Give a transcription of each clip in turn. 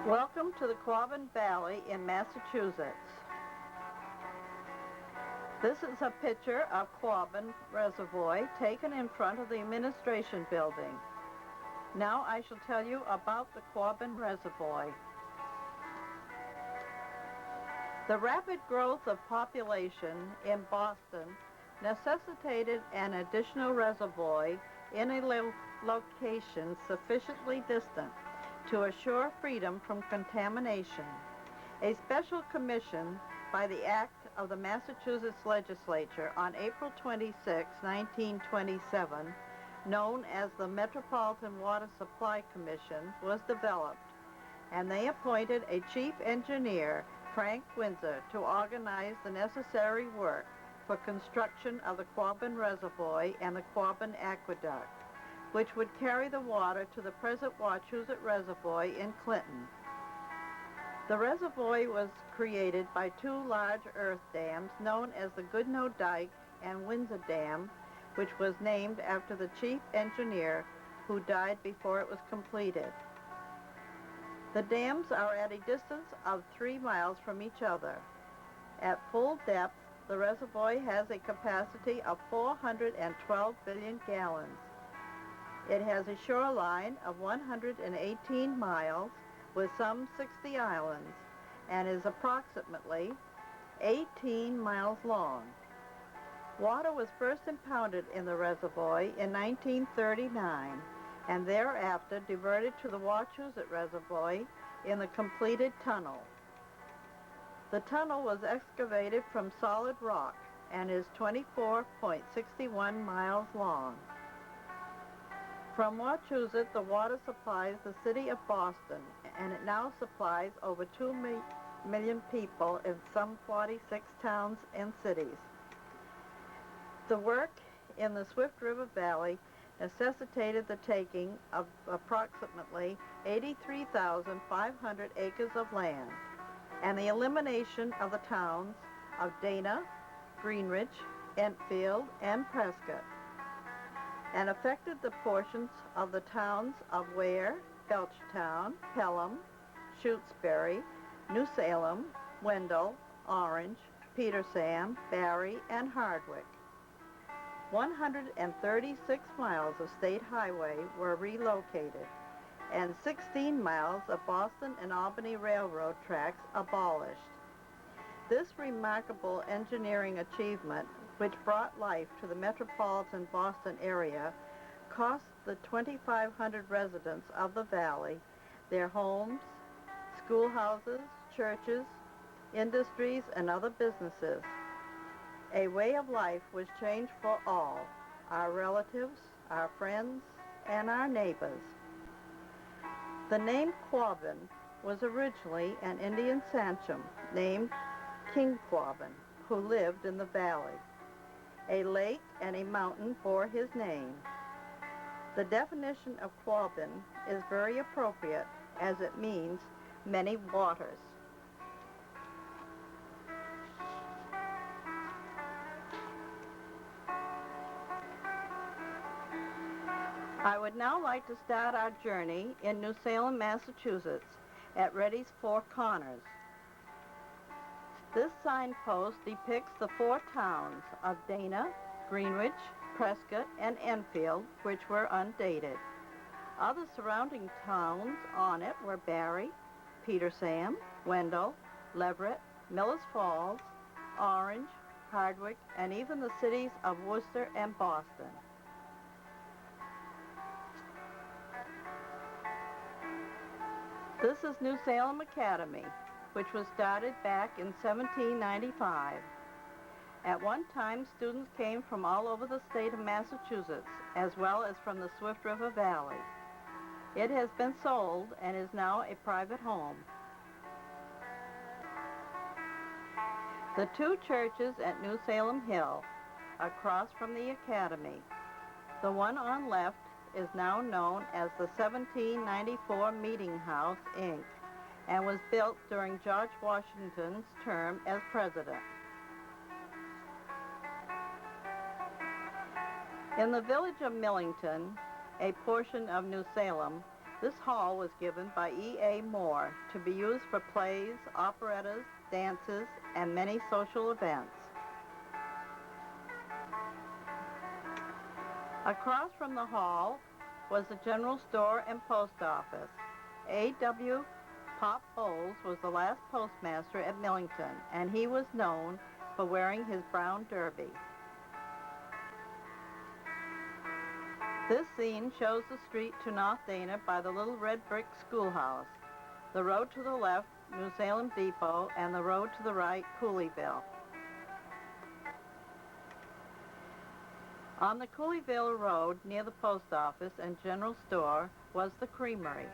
Welcome to the Quabbin Valley in Massachusetts. This is a picture of Quabbin Reservoir taken in front of the administration building. Now I shall tell you about the Quabbin Reservoir. The rapid growth of population in Boston necessitated an additional reservoir in a location sufficiently distant to assure freedom from contamination. A special commission by the act of the Massachusetts legislature on April 26, 1927, known as the Metropolitan Water Supply Commission, was developed, and they appointed a chief engineer, Frank Windsor, to organize the necessary work for construction of the Quabbin Reservoir and the Quabbin Aqueduct, which would carry the water to the present Wachusett Reservoir in Clinton. The reservoir was created by two large earth dams known as the Goodnoe Dike and Windsor Dam, which was named after the chief engineer who died before it was completed. The dams are at a distance of 3 miles from each other. At full depth, the reservoir has a capacity of 412 billion gallons. It has a shoreline of 118 miles with some 60 islands and is approximately 18 miles long. Water was first impounded in the reservoir in 1939 and thereafter diverted to the Wachusett Reservoir in the completed tunnel. The tunnel was excavated from solid rock and is 24.61 miles long. From Wachusett, the water supplies the city of Boston, and it now supplies over 2 million people in some 46 towns and cities. The work in the Swift River Valley necessitated the taking of approximately 83,500 acres of land and the elimination of the towns of Dana, Greenwich, Enfield, and Prescott, and affected the portions of the towns of Ware, Belchtown, Pelham, Shutesbury, New Salem, Wendell, Orange, Petersham, Barry, and Hardwick. 136 miles of state highway were relocated, and 16 miles of Boston and Albany Railroad tracks abolished. This remarkable engineering achievement, which brought life to the metropolitan Boston area, cost the 2,500 residents of the valley their homes, schoolhouses, churches, industries, and other businesses. A way of life was changed for all, our relatives, our friends, and our neighbors. The name Quabbin was originally an Indian sachem named King Quabbin, who lived in the valley. A lake and a mountain bore his name. The definition of Quabbin is very appropriate, as it means many waters. I would now like to start our journey in New Salem, Massachusetts, at Reddy's Four Corners. This signpost depicts the four towns of Dana, Greenwich, Prescott, and Enfield, which were undated. Other surrounding towns on it were Barry, Petersham, Wendell, Leverett, Miller's Falls, Orange, Hardwick, and even the cities of Worcester and Boston. This is New Salem Academy, which was started back in 1795. At one time, students came from all over the state of Massachusetts, as well as from the Swift River Valley. It has been sold and is now a private home. The two churches at New Salem Hill, across from the Academy. The one on left is now known as the 1794 Meeting House, Inc., and was built during George Washington's term as president. In the village of Millington, a portion of New Salem, This hall was given by E.A. Moore to be used for plays, operettas, dances, and many social events. Across from the hall was the general store and post office. A.W. Pop Bowles was the last postmaster at Millington, and he was known for wearing his brown derby. This scene shows the street to North Dana by the little red brick schoolhouse, the road to the left, New Salem Depot, and the road to the right, Cooleyville. On the Cooleyville Road, near the post office and general store, was the creamery.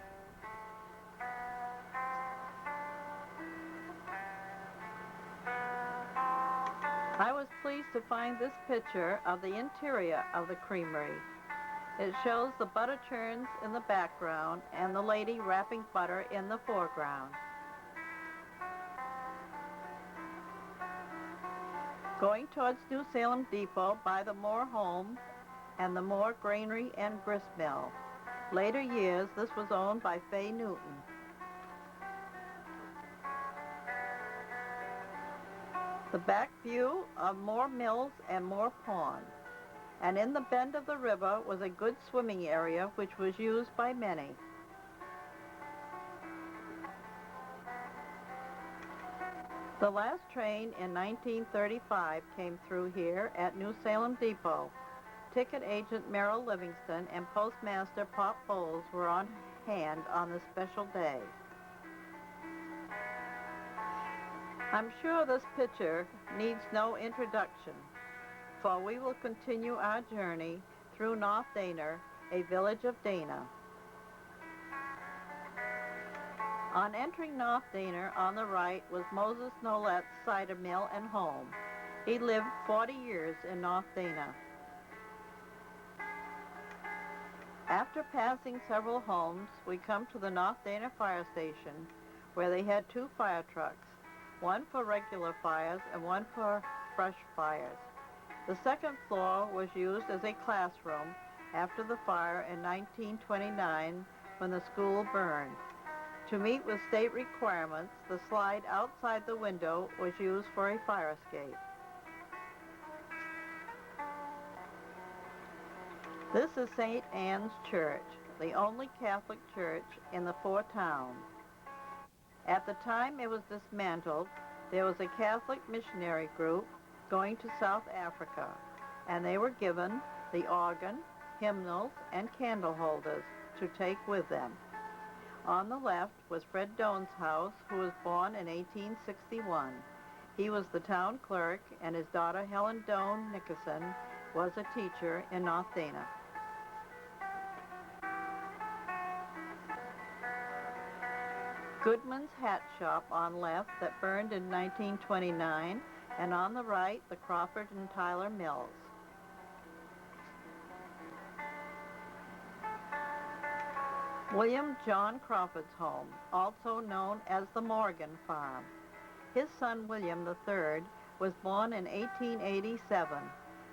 I was pleased to find this picture of the interior of the creamery. It shows the butter churns in the background and the lady wrapping butter in the foreground. Going towards New Salem Depot by the Moore home and the Moore Granary and Grist Mill. Later years, this was owned by Fay Newton. The back view of Moore Mills and Moore Pond. And in the bend of the river was a good swimming area which was used by many. The last train in 1935 came through here at New Salem Depot. Ticket agent Merrill Livingston and postmaster Pop Bowles were on hand on this special day. I'm sure this picture needs no introduction, for we will continue our journey through North Dana, a village of Dana. On entering North Dana, on the right was Moses Nolet's cider mill and home. He lived 40 years in North Dana. After passing several homes, we come to the North Dana Fire Station, where they had 2 fire trucks, one for regular fires and one for brush fires. The second floor was used as a classroom after the fire in 1929 when the school burned. To meet with state requirements, the slide outside the window was used for a fire escape. This is St. Anne's Church, the only Catholic church in the 4 towns. At the time it was dismantled, there was a Catholic missionary group going to South Africa, and they were given the organ, hymnals, and candle holders to take with them. On the left was Fred Doan's house, who was born in 1861. He was the town clerk, and his daughter Helen Doan Nickerson was a teacher in North Dana. Goodman's hat shop on left that burned in 1929, and on the right, the Crawford and Tyler Mills. William John Crawford's home, also known as the Morgan Farm. His son, William III, was born in 1887,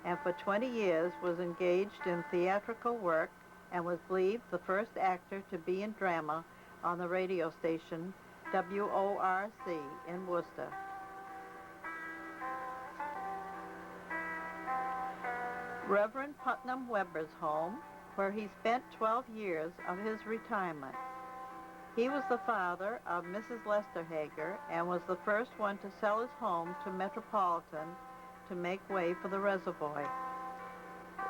and for 20 years was engaged in theatrical work and was believed the first actor to be in drama on the radio station WORC in Worcester. Reverend Putnam Webber's home, where he spent 12 years of his retirement. He was the father of Mrs. Lester Hager and was the first one to sell his home to Metropolitan to make way for the reservoir.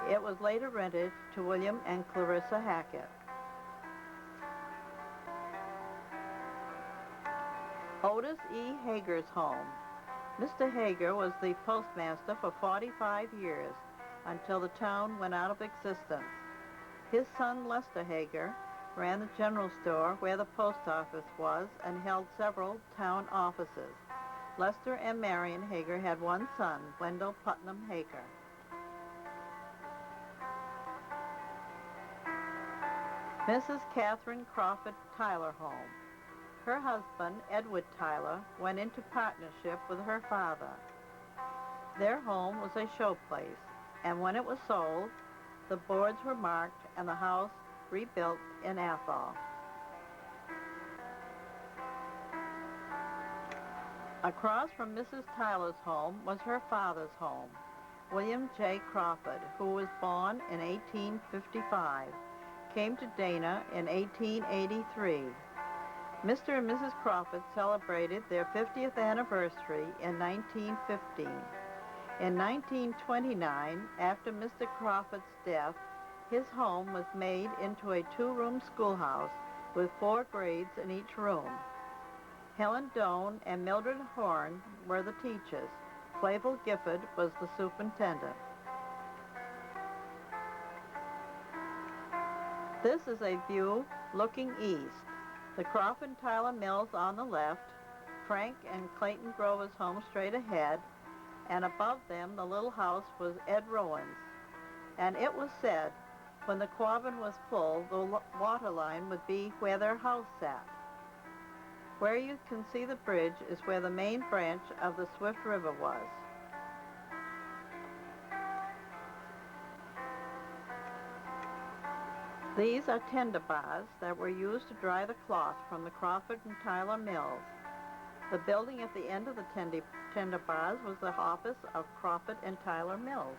It was later rented to William and Clarissa Hackett. Otis E. Hager's home. Mr. Hager was the postmaster for 45 years until the town went out of existence. His son, Lester Hager, ran the general store where the post office was and held several town offices. Lester and Marion Hager had one son, Wendell Putnam Hager. Mrs. Catherine Crawford Tyler home. Her husband, Edward Tyler, went into partnership with her father. Their home was a showplace, and when it was sold, the boards were marked and the house rebuilt in Athol. Across from Mrs. Tyler's home was her father's home, William J. Crawford, who was born in 1855, came to Dana in 1883. Mr. and Mrs. Crawford celebrated their 50th anniversary in 1915. In 1929, after Mr. Crawford's death, his home was made into a two-room schoolhouse with 4 grades in each room. Helen Doan and Mildred Horn were the teachers. Flavel Gifford was the superintendent. This is a view looking east. The Crawford and Tyler Mills on the left, Frank and Clayton Grover's home straight ahead, and above them the little house was Ed Rowan's. And it was said, when the Quabbin was full, the water line would be where their house sat. Where you can see the bridge is where the main branch of the Swift River was. These are tender bars that were used to dry the cloth from the Crawford and Tyler Mills. The building at the end of the tender bars was the office of Crawford and Tyler Mills.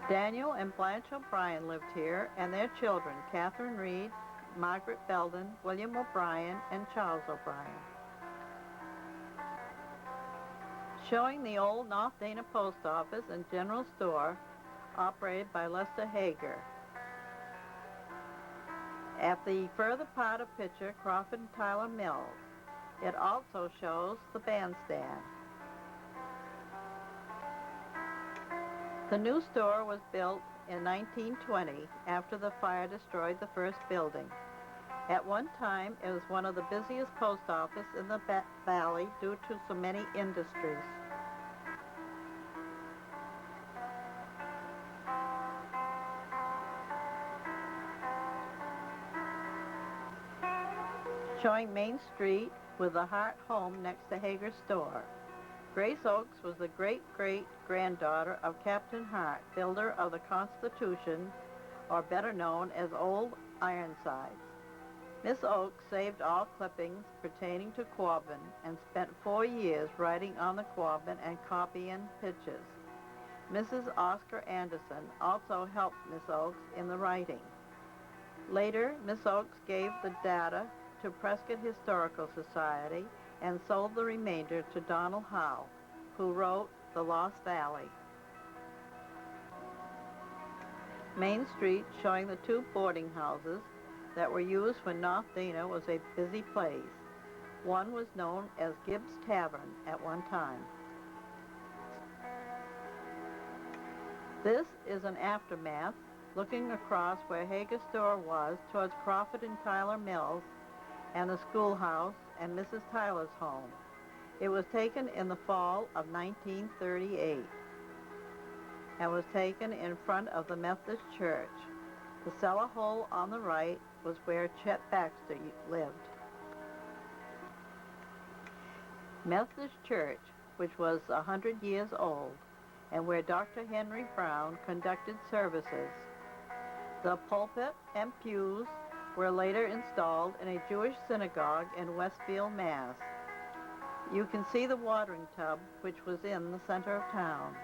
Daniel and Blanche O'Brien lived here, and their children, Catherine Reed, Margaret Belden, William O'Brien, and Charles O'Brien. Showing the old North Dana Post Office and General Store, operated by Lester Hager. At the further part of picture, Crawford and Tyler Mills. It also shows the bandstand. The new store was built in 1920 after the fire destroyed the first building. At one time, it was one of the busiest post offices in the valley due to so many industries. Showing Main Street with the Hart home next to Hager's store. Grace Oaks was the great-great-granddaughter of Captain Hart, builder of the Constitution, or better known as Old Ironsides. Miss Oaks saved all clippings pertaining to Quabbin and spent 4 years writing on the Quabbin and copying pictures. Mrs. Oscar Anderson also helped Miss Oaks in the writing. Later, Miss Oaks gave the data to Prescott Historical Society and sold the remainder to Donald Howe, who wrote The Lost Valley. Main Street showing the 2 boarding houses that were used when North Dana was a busy place. One was known as Gibbs Tavern at one time. This is an aftermath looking across where Hager's store was towards Crawford and Tyler Mills and the schoolhouse and Mrs. Tyler's home. It was taken in the fall of 1938 and was taken in front of the Methodist Church. The cellar hole on the right was where Chet Baxter lived. Methodist Church, which was 100 years old, and where Dr. Henry Brown conducted services. The pulpit and pews were later installed in a Jewish synagogue in Westfield, Mass. You can see the watering tub, which was in the center of town.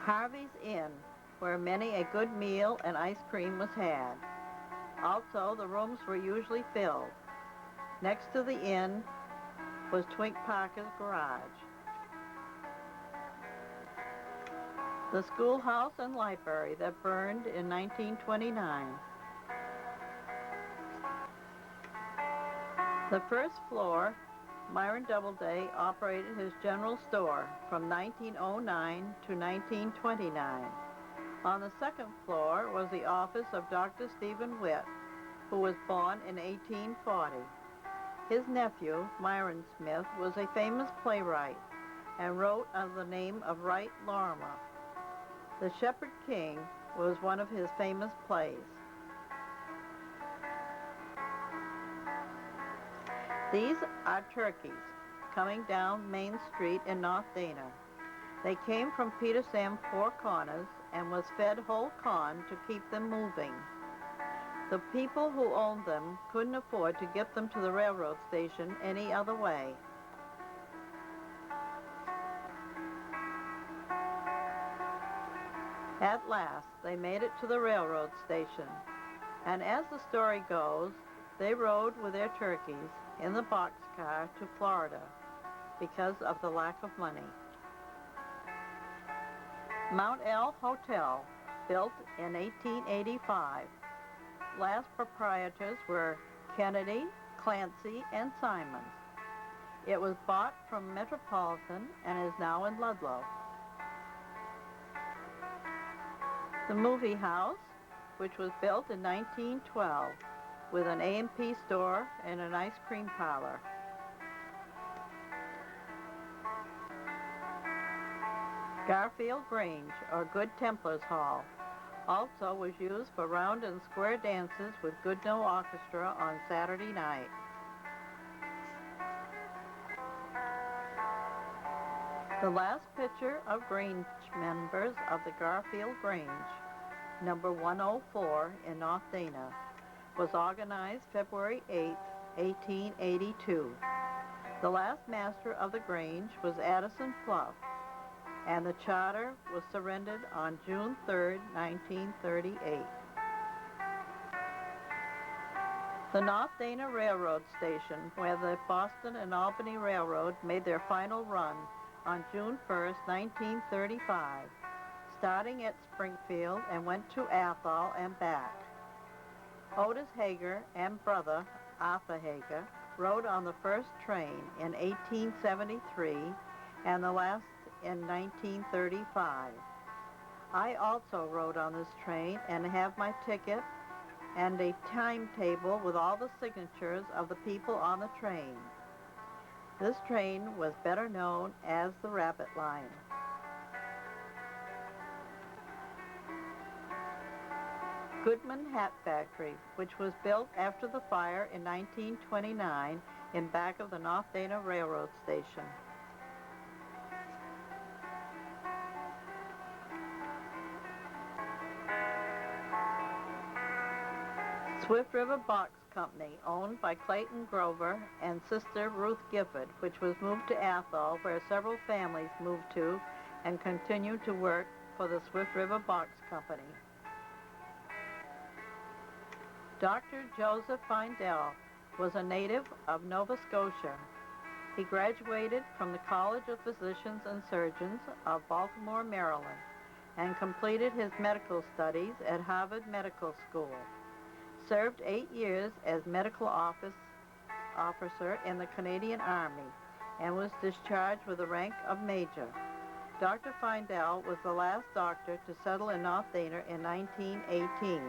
Harvey's Inn, where many a good meal and ice cream was had. Also, the rooms were usually filled. Next to the inn was Twink Parker's garage. The schoolhouse and library that burned in 1929. The first floor, Myron Doubleday operated his general store from 1909 to 1929. On the second floor was the office of Dr. Stephen Witt, who was born in 1840. His nephew, Myron Smith, was a famous playwright and wrote under the name of Wright Lorimer. The Shepherd King was one of his famous plays. These are turkeys coming down Main Street in North Dana. They came from Peter Sam Four Corners and was fed whole corn to keep them moving. The people who owned them couldn't afford to get them to the railroad station any other way. At last, they made it to the railroad station, and as the story goes, they rode with their turkeys in the boxcar to Florida because of the lack of money. Mount El Hotel, built in 1885. Last proprietors were Kennedy, Clancy, and Simons. It was bought from Metropolitan and is now in Ludlow. The movie house, which was built in 1912 with an A&P store and an ice cream parlor. Garfield Grange, or Good Templars Hall, also was used for round and square dances with Goodnoe Orchestra on Saturday night. The last picture of Grange members of the Garfield Grange, number 104 in North Dana, was organized February 8, 1882. The last master of the Grange was Addison Fluff, and the charter was surrendered on June 3, 1938. The North Dana Railroad Station, where the Boston and Albany Railroad made their final run on June 1, 1935, starting at Springfield and went to Athol and back. Otis Hager and brother Arthur Hager rode on the first train in 1873 and the last in 1935. I also rode on this train and have my ticket and a timetable with all the signatures of the people on the train. This train was better known as the Rabbit Line. Goodman Hat Factory, which was built after the fire in 1929 in back of the North Dana Railroad Station. Swift River Box Company, owned by Clayton Grover and sister Ruth Gifford, which was moved to Athol, where several families moved to and continued to work for the Swift River Box Company. Dr. Joseph Findell was a native of Nova Scotia. He graduated from the College of Physicians and Surgeons of Baltimore, Maryland, and completed his medical studies at Harvard Medical School. Served 8 years as medical officer in the Canadian Army and was discharged with the rank of major. Dr. Findell was the last doctor to settle in North Dana in 1918.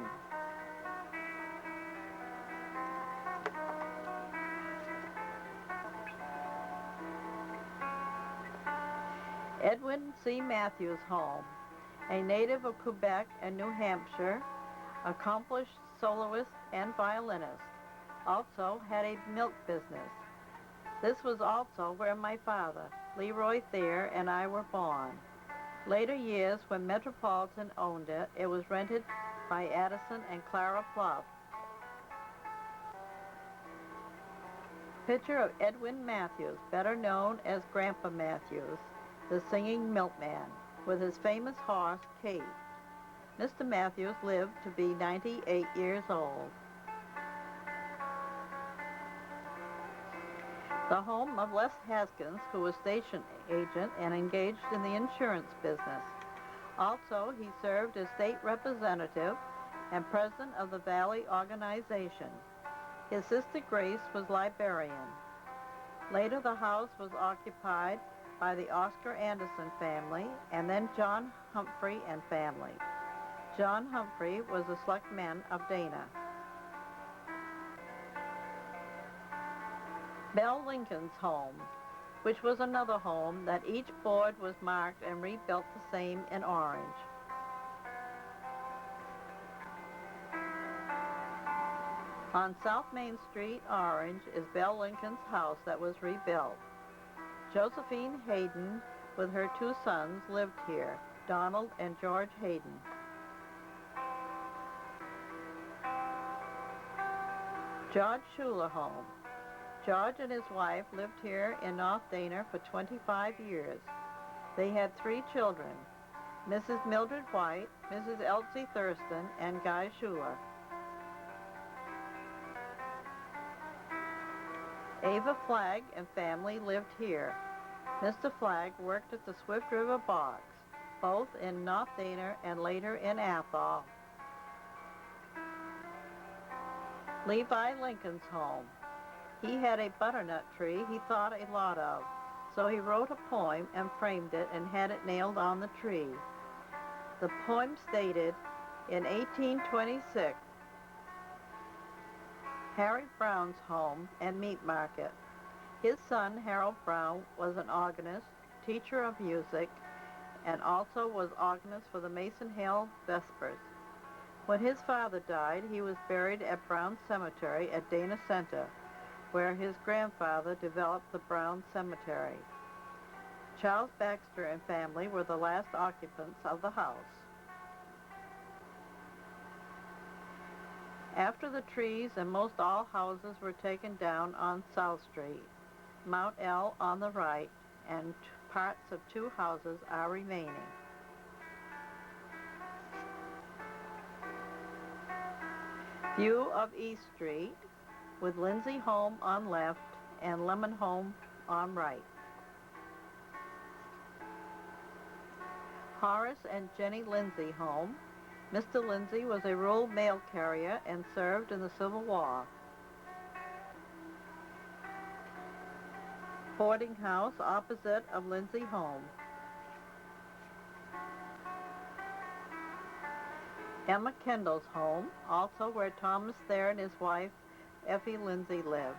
Edwin C. Matthews Home, a native of Quebec and New Hampshire, accomplished soloist and violinist, also had a milk business. This was also where my father, Leroy Thayer, and I were born. Later years, when Metropolitan owned it, it was rented by Addison and Clara Pluff. Picture of Edwin Matthews, better known as Grandpa Matthews, the singing milkman, with his famous horse, Kate. Mr. Matthews lived to be 98 years old. The home of Les Haskins, who was station agent and engaged in the insurance business. Also, he served as state representative and president of the Valley Organization. His sister Grace was librarian. Later, the house was occupied by the Oscar Anderson family and then John Humphrey and family. John Humphrey was a selectman of Dana. Bell Lincoln's home, which was another home that each board was marked and rebuilt the same in orange. On South Main Street, Orange, is Bell Lincoln's house that was rebuilt. Josephine Hayden, with her 2 sons, lived here, Donald and George Hayden. George Schuler home. George and his wife lived here in North Dana for 25 years. They had 3 children, Mrs. Mildred White, Mrs. Elsie Thurston, and Guy Schuler. Ava Flagg and family lived here. Mr. Flagg worked at the Swift River Box, both in North Dana and later in Athol. Levi Lincoln's home. He had a butternut tree he thought a lot of, so he wrote a poem and framed it and had it nailed on the tree. The poem stated, in 1826, Harry Brown's home and meat market. His son, Harold Brown, was an organist, teacher of music, and also was organist for the Mason Hill Vespers. When his father died, he was buried at Brown Cemetery at Dana Center, where his grandfather developed the Brown Cemetery. Charles Baxter and family were the last occupants of the house. After the trees and most all houses were taken down on South Street, Mount L on the right and parts of 2 houses are remaining. View of East Street with Lindsay home on left and Lemon home on right. Horace and Jenny Lindsay home. Mr. Lindsay was a rural mail carrier and served in the Civil War. Boarding house opposite of Lindsay home. Emma Kendall's home, also where Thomas Thayer and his wife Effie Lindsay lived.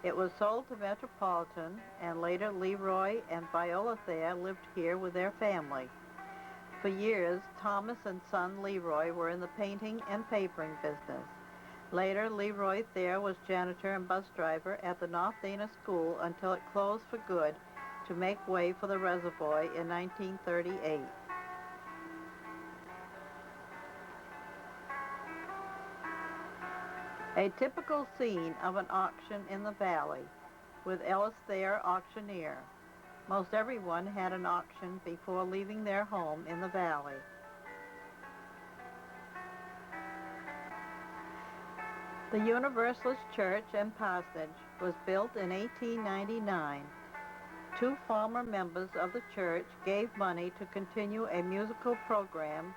It was sold to Metropolitan, and later Leroy and Viola Thayer lived here with their family. For years, Thomas and son Leroy were in the painting and papering business. Later, Leroy Thayer was janitor and bus driver at the North Dana School until it closed for good to make way for the reservoir in 1938. A typical scene of an auction in the valley, with Ellis Thayer auctioneer. Most everyone had an auction before leaving their home in the valley. The Universalist Church and Parsonage was built in 1899. 2 former members of the church gave money to continue a musical program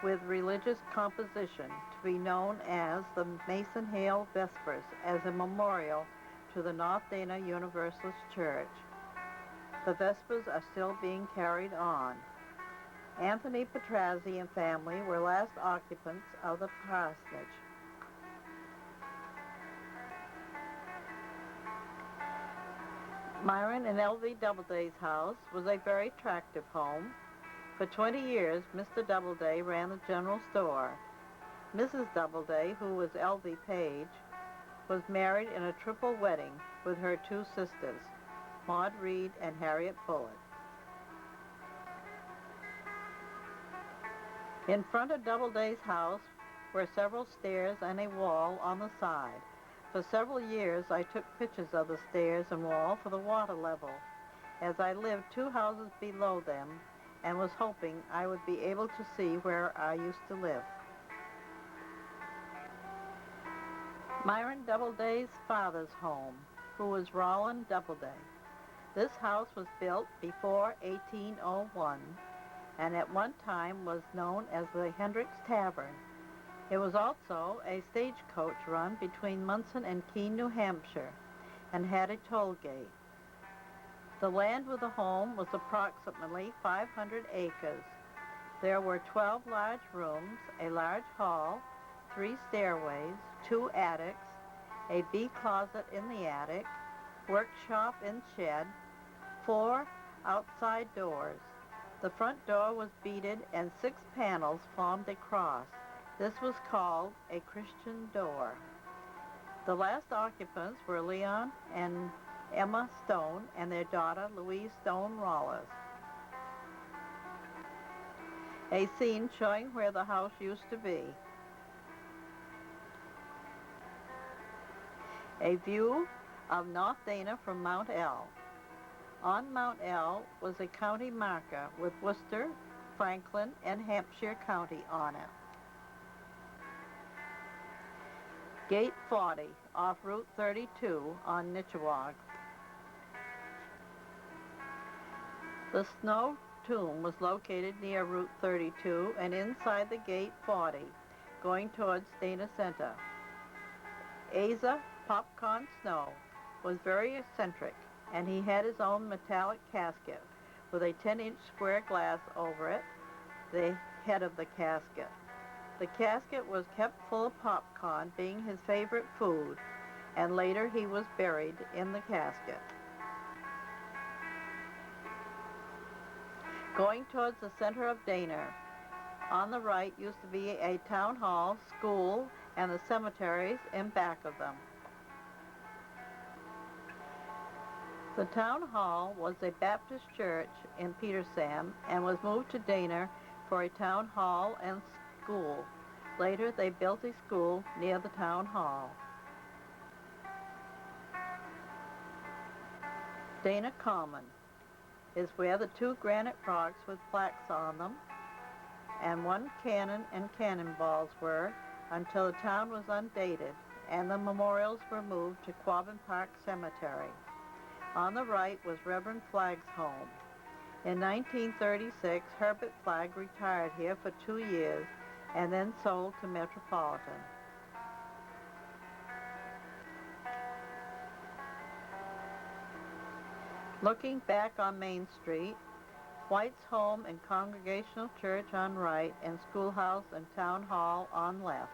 with religious composition to be known as the Mason Hill Vespers as a memorial to the North Dana Universalist Church. The Vespers are still being carried on. Anthony Petrazzi and family were last occupants of the parsonage. Myron and L.V. Doubleday's house was a very attractive home. For 20 years, Mr. Doubleday ran the general store. Mrs. Doubleday, who was L.V. Page, was married in a triple wedding with her 2 sisters, Maud Reed and Harriet Bullitt. In front of Doubleday's house were several stairs and a wall on the side. For several years, I took pictures of the stairs and wall for the water level, as I lived 2 houses below them and was hoping I would be able to see where I used to live. Myron Doubleday's father's home, who was Roland Doubleday. This house was built before 1801 and at one time was known as the Hendricks Tavern. It was also a stagecoach run between Munson and Keene, New Hampshire, and had a toll gate. The land with the home was approximately 500 acres. There were 12 large rooms, a large hall, 3 stairways, 2 attics, a bee closet in the attic, workshop and shed, 4 outside doors. The front door was beaded and 6 panels formed a cross. This was called a Christian door. The last occupants were Leon and Emma Stone and their daughter Louise Stone Rawlers. A scene showing where the house used to be. A view of North Dana from Mount L. On Mount L was a county marker with Worcester, Franklin, and Hampshire County on it. Gate 40 off Route 32 on Nichawag. The snow tomb was located near Route 32 and inside the Gate 40, going towards Dana Center. Asa Popcorn Snow was very eccentric, and he had his own metallic casket with a 10-inch square glass over it, the head of the casket. The casket was kept full of popcorn, being his favorite food, and later he was buried in the casket. Going towards the center of Dana, on the right used to be a town hall, school, and the cemeteries in back of them. The town hall was a Baptist church in Petersam and was moved to Dana for a town hall and school. Later they built a school near the town hall. Dana Common is where the two granite rocks with plaques on them and one cannon and cannonballs were until the town was undated and the memorials were moved to Quabbin Park Cemetery. On the right was Reverend Flagg's home. In 1936, Herbert Flagg retired here for 2 years and then sold to Metropolitan. Looking back on Main Street, White's home and Congregational Church on right and schoolhouse and town hall on left.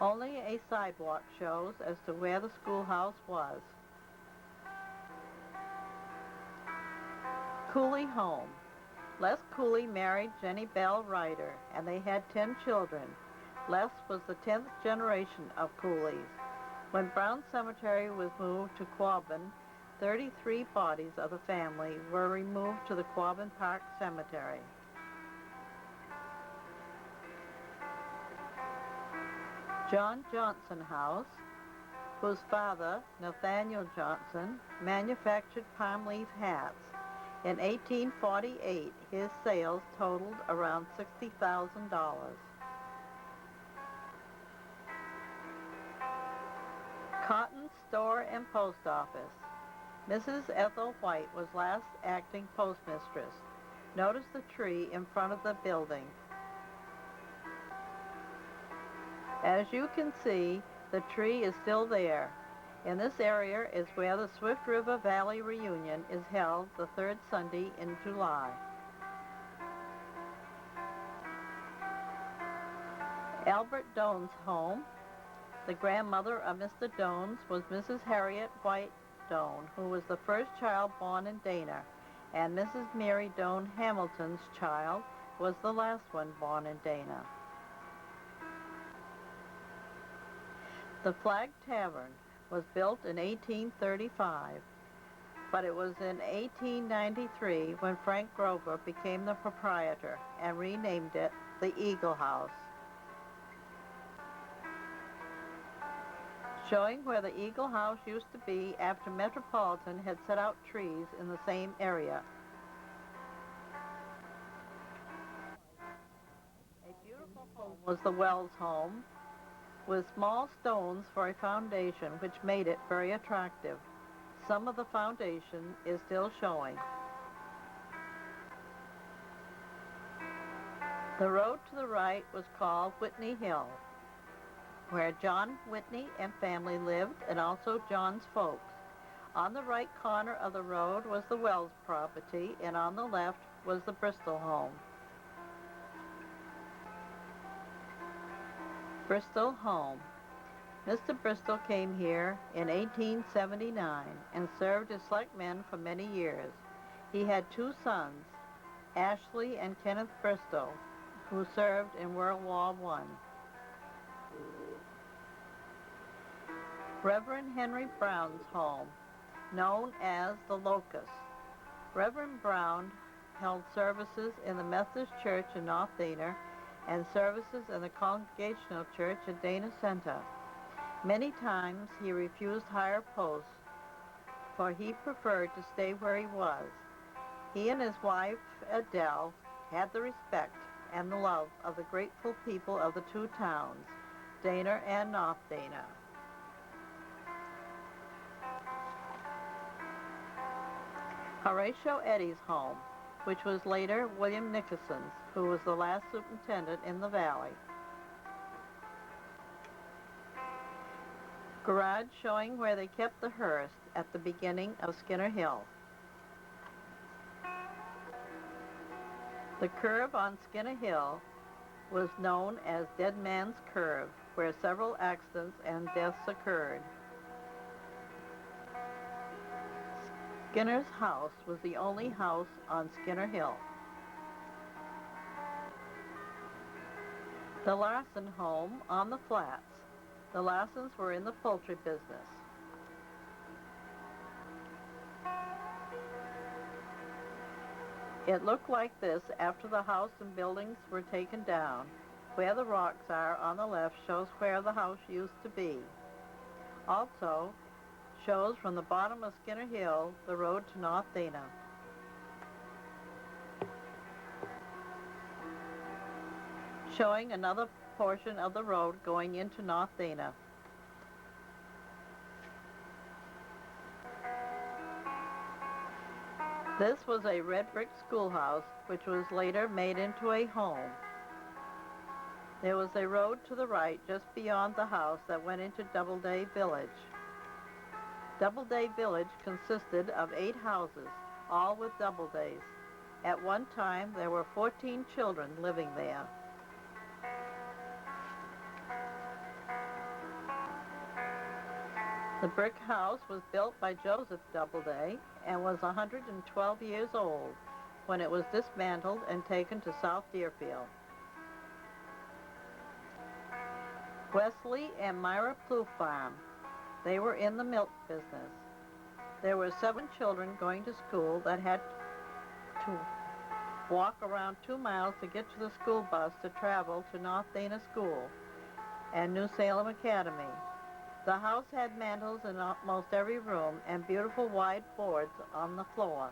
Only a sidewalk shows as to where the schoolhouse was. Cooley home. Les Cooley married Jenny Bell Ryder, and they had 10 children. Les was the 10th generation of Cooleys. When Brown Cemetery was moved to Quabbin, 33 bodies of the family were removed to the Quabbin Park Cemetery. John Johnson House, whose father, Nathaniel Johnson, manufactured palm leaf hats. In 1848, his sales totaled around $60,000. Cotton Store and Post Office. Mrs. Ethel White was last acting postmistress. Notice the tree in front of the building. As you can see, the tree is still there. In this area is where the Swift River Valley Reunion is held the third Sunday in July. Albert Doane's home. The grandmother of Mr. Doane's was Mrs. Harriet White Doane, who was the first child born in Dana, and Mrs. Mary Doane Hamilton's child was the last one born in Dana. The Flag Tavern was built in 1835, but it was in 1893 when Frank Grover became the proprietor and renamed it the Eagle House. Showing where the Eagle House used to be after Metropolitan had set out trees in the same area. A beautiful home was the Wells home, with small stones for a foundation, which made it very attractive. Some of the foundation is still showing. The road to the right was called Whitney Hill, where John Whitney and family lived, and also John's folks. On the right corner of the road was the Wells property, and on the left was the Bristol home. Bristol home. Mr. Bristol came here in 1879 and served as selectman for many years. He had 2 sons, Ashley and Kenneth Bristol, who served in World War I. Reverend Henry Brown's home, known as the Locust. Reverend Brown held services in the Methodist Church in North Dana and services in the Congregational Church at Dana Center. Many times he refused higher posts, for he preferred to stay where he was. He and his wife, Adele, had the respect and the love of the grateful people of the two towns, Dana and North Dana. Horatio Eddy's home, which was later William Nickerson's, who was the last superintendent in the valley. Garage showing where they kept the hearse at the beginning of Skinner Hill. The curve on Skinner Hill was known as Dead Man's Curve, where several accidents and deaths occurred. Skinner's house was the only house on Skinner Hill. The Larson home on the flats. The Larsons were in the poultry business. It looked like this after the house and buildings were taken down. Where the rocks are on the left shows where the house used to be. Also shows from the bottom of Skinner Hill the road to North Dana. Showing another portion of the road going into North Dana. This was a red brick schoolhouse, which was later made into a home. There was a road to the right just beyond the house that went into Doubleday Village. Doubleday Village consisted of 8 houses, all with Doubledays. At one time, there were 14 children living there. The brick house was built by Joseph Doubleday and was 112 years old when it was dismantled and taken to South Deerfield. Wesley and Myra Plouffe Farm. They were in the milk business. There were 7 children going to school that had to walk around 2 miles to get to the school bus to travel to North Dana School and New Salem Academy. The house had mantels in almost every room and beautiful wide boards on the floor.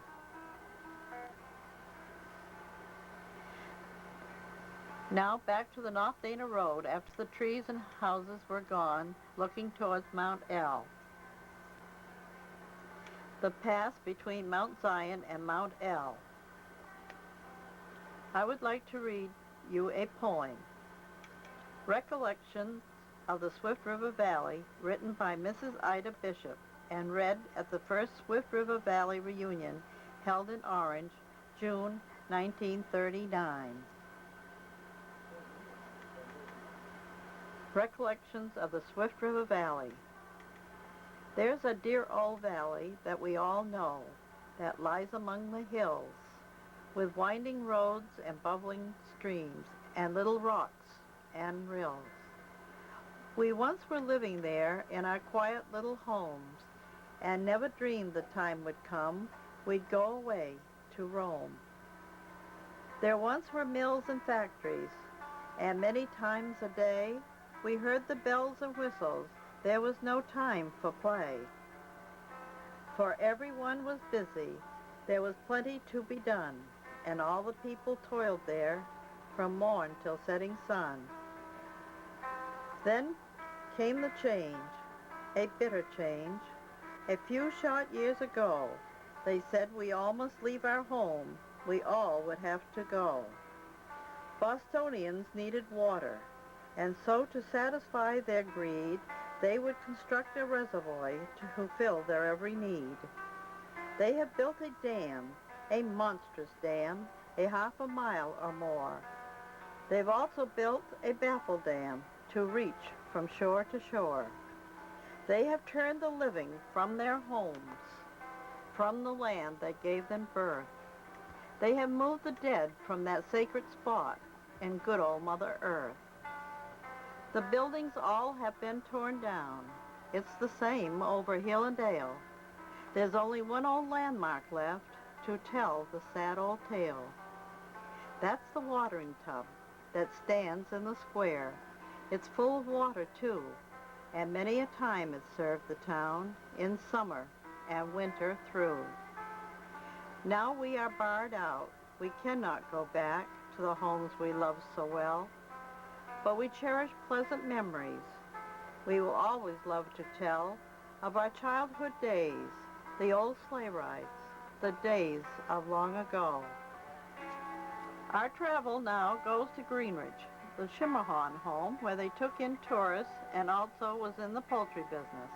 Now back to the North Dana Road after the trees and houses were gone, looking towards Mount L. The pass between Mount Zion and Mount L. I would like to read you a poem. Recollections of the Swift River Valley, written by Mrs. Ida Bishop and read at the first Swift River Valley reunion held in Orange, June 1939. Recollections of the Swift River Valley. There's a dear old valley that we all know that lies among the hills, with winding roads and bubbling streams and little rocks and rills. We once were living there in our quiet little homes and never dreamed the time would come we'd go away to roam. There once were mills and factories, and many times a day we heard the bells and whistles. There was no time for play. For everyone was busy, there was plenty to be done, and all the people toiled there from morn till setting sun. Then came the change, a bitter change. A few short years ago, they said we all must leave our home, we all would have to go. Bostonians needed water, and so to satisfy their greed, they would construct a reservoir to fulfill their every need. They have built a dam, a monstrous dam, a half a mile or more. They've also built a baffle dam to reach from shore to shore. They have turned the living from their homes, from the land that gave them birth. They have moved the dead from that sacred spot in good old Mother Earth. The buildings all have been torn down. It's the same over hill and dale. There's only one old landmark left to tell the sad old tale. That's the watering tub that stands in the square. It's full of water, too, and many a time it served the town, in summer and winter through. Now we are barred out. We cannot go back to the homes we loved so well, but we cherish pleasant memories. We will always love to tell of our childhood days, the old sleigh rides, the days of long ago. Our travel now goes to Greenridge, the Schimmerhorn home, where they took in tourists and also was in the poultry business.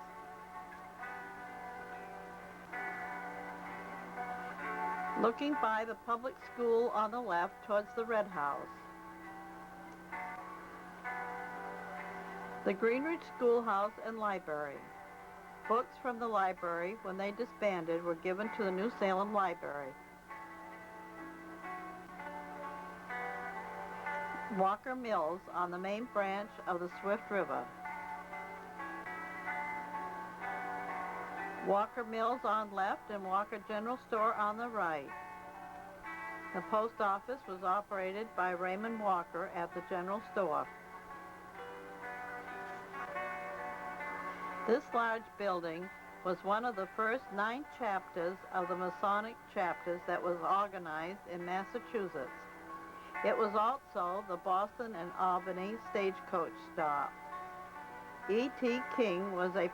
Looking by the public school on the left towards the Red House. The Greenridge Schoolhouse and Library. Books from the library, when they disbanded, were given to the New Salem Library. Walker Mills on the main branch of the Swift River. Walker Mills on left and Walker General Store on the right. The post office was operated by Raymond Walker at the General Store. This large building was one of the first 9 chapters of the Masonic chapters that was organized in Massachusetts. It was also the Boston and Albany stagecoach stop. E.T. King was a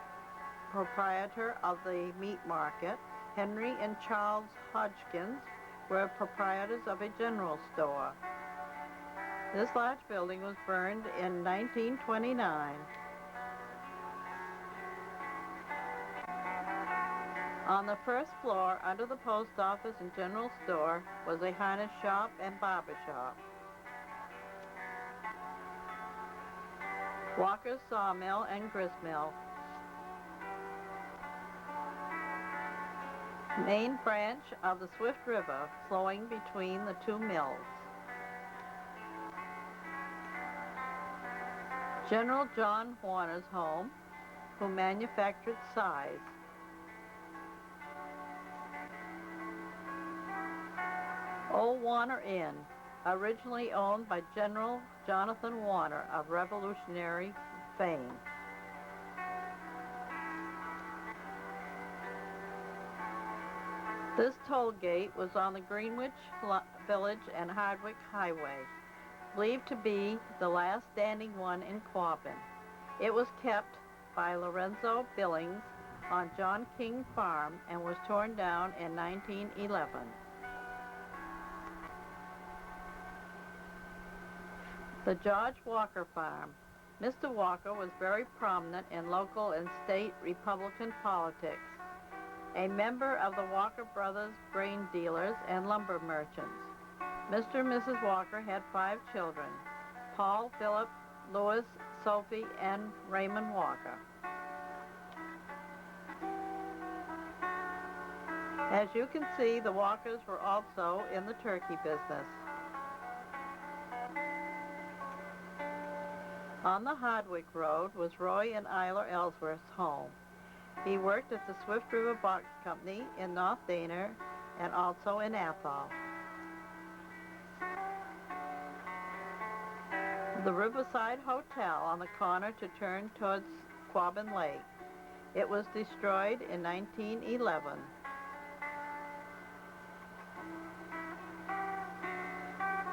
proprietor of the meat market. Henry and Charles Hodgkins were proprietors of a general store. This large building was burned in 1929. On the first floor, under the post office and general store, was a harness shop and barber shop. Walker's Sawmill and Gristmill. Main branch of the Swift River flowing between the 2 mills. General John Warner's home, who manufactured size. Old Warner Inn, originally owned by General Jonathan Warner of Revolutionary fame. This toll gate was on the Greenwich Village and Hardwick Highway, believed to be the last standing one in Quabbin. It was kept by Lorenzo Billings on John King Farm and was torn down in 1911. The George Walker Farm. Mr. Walker was very prominent in local and state Republican politics, a member of the Walker Brothers grain dealers and lumber merchants. Mr. and Mrs. Walker had 5 children, Paul, Philip, Louis, Sophie, and Raymond Walker. As you can see, the Walkers were also in the turkey business. On the Hardwick Road was Roy and Isla Ellsworth's home. He worked at the Swift River Box Company in North Dana and also in Athol. The Riverside Hotel on the corner to turn towards Quabbin Lake. It was destroyed in 1911.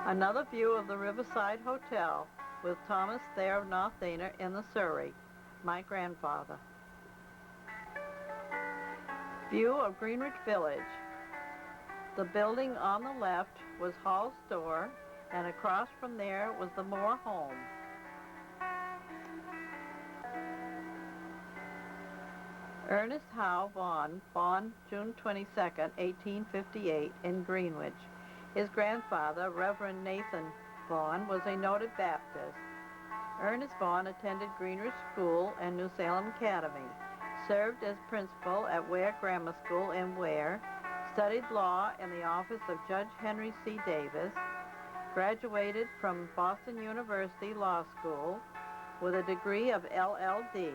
Another view of the Riverside Hotel with Thomas Thayer of North Dana in the Surrey, my grandfather. View of Greenwich Village. The building on the left was Hall's store, and across from there was the Moore home. Ernest Howe Vaughn, born June 22, 1858, in Greenwich. His grandfather, Reverend Nathan Vaughn, was a noted Baptist. Ernest Vaughn attended Greenwich School and New Salem Academy, served as principal at Ware Grammar School in Ware, studied law in the office of Judge Henry C. Davis, graduated from Boston University Law School with a degree of LL.D.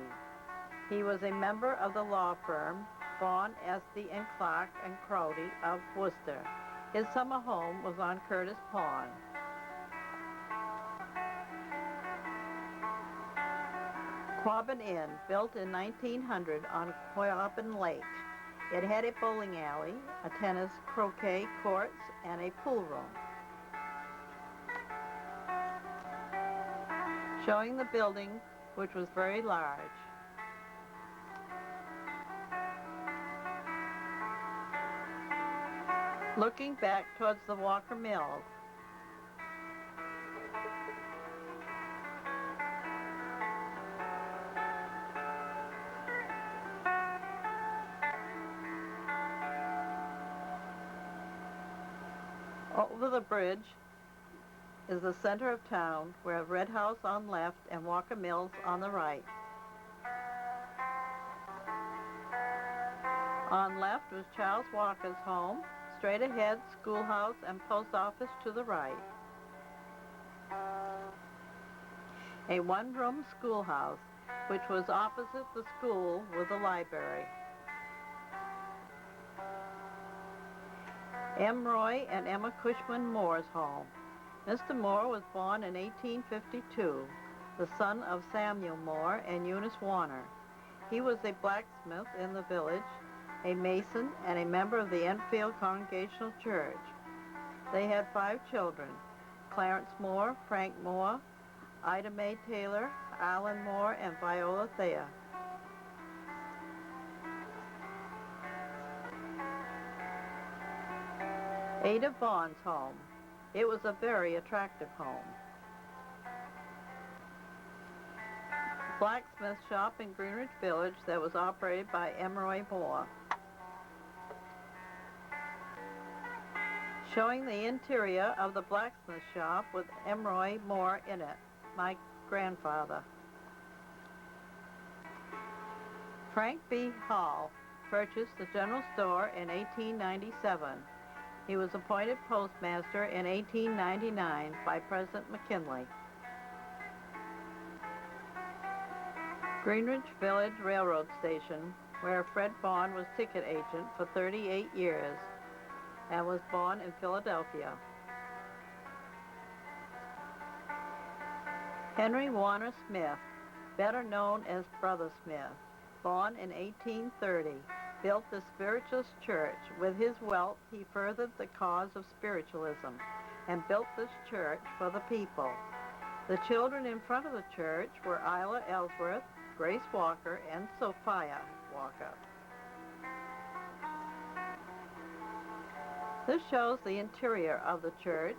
He was a member of the law firm Vaughn, Esty, and Clark and Crowdy of Worcester. His summer home was on Curtis Pond. Quabbin Inn, built in 1900 on Quabbin Lake. It had a bowling alley, a tennis croquet courts, and a pool room. Showing the building, which was very large. Looking back towards the Walker Mills. Over the bridge is the center of town, where Red House on left and Walker Mills on the right. On left was Charles Walker's home, straight ahead schoolhouse and post office to the right. A one-room schoolhouse, which was opposite the school with the library. M. Roy and Emma Cushman Moore's home. Mr. Moore was born in 1852, the son of Samuel Moore and Eunice Warner. He was a blacksmith in the village, a mason, and a member of the Enfield Congregational Church. They had 5 children: Clarence Moore, Frank Moore, Ida Mae Taylor, Alan Moore, and Viola Thayer. Ada Vaughn's home. It was a very attractive home. Blacksmith shop in Greenwich Village that was operated by Emery Moore. Showing the interior of the blacksmith shop with Emery Moore in it, my grandfather. Frank B. Hall purchased the general store in 1897. He was appointed postmaster in 1899 by President McKinley. Greenwich Village Railroad Station, where Fred Vaughn was ticket agent for 38 years and was born in Philadelphia. Henry Warner Smith, better known as Brother Smith, born in 1830, built the Spiritualist Church. With his wealth, he furthered the cause of spiritualism and built this church for the people. The children in front of the church were Isla Ellsworth, Grace Walker, and Sophia Walker. This shows the interior of the church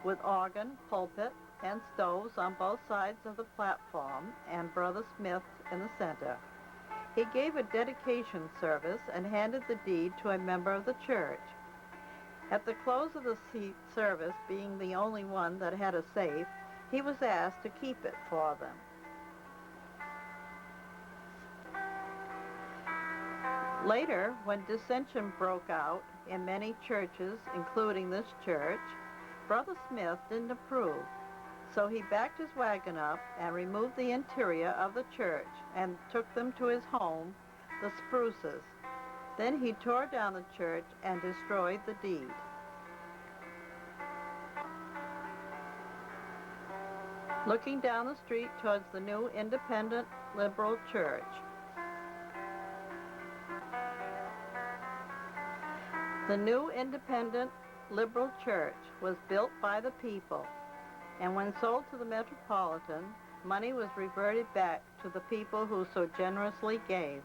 with organ, pulpit, and stoves on both sides of the platform and Brother Smith in the center. He gave a dedication service and handed the deed to a member of the church. At the close of the service, being the only one that had a safe, he was asked to keep it for them. Later, when dissension broke out in many churches, including this church, Brother Smith didn't approve. So he backed his wagon up and removed the interior of the church and took them to his home, the Spruces. Then he tore down the church and destroyed the deed. Looking down the street towards the new Independent Liberal Church. The new Independent Liberal Church was built by the people, and when sold to the Metropolitan, money was reverted back to the people who so generously gave.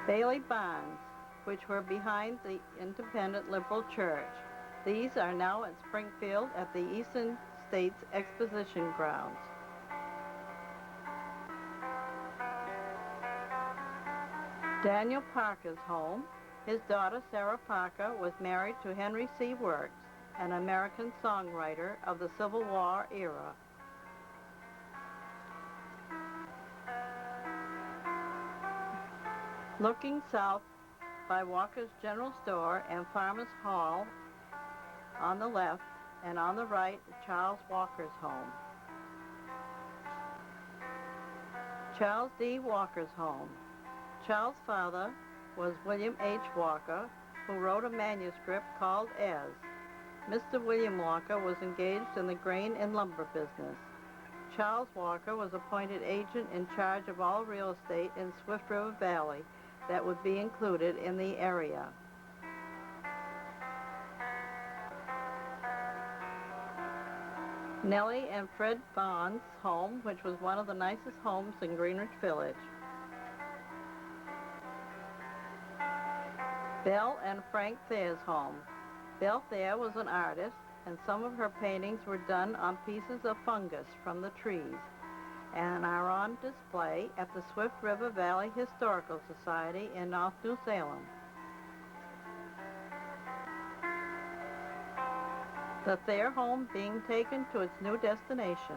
Bailey Barns, which were behind the Independent Liberal Church. These are now at Springfield at the Eastern States Exposition Grounds. Daniel Parker's home. His daughter, Sarah Parker, was married to Henry C. Works, an American songwriter of the Civil War era. Looking south by Walker's General Store and Farmers Hall on the left, and on the right, Charles Walker's home. Charles D. Walker's home. Charles' father was William H. Walker, who wrote a manuscript called Ez. Mr. William Walker was engaged in the grain and lumber business. Charles Walker was appointed agent in charge of all real estate in Swift River Valley that would be included in the area. Nellie and Fred Vaughn's home, which was one of the nicest homes in Greenwich Village. Belle and Frank Thayer's home. Belle Thayer was an artist, and some of her paintings were done on pieces of fungus from the trees and are on display at the Swift River Valley Historical Society in North New Salem. The Thayer home being taken to its new destination.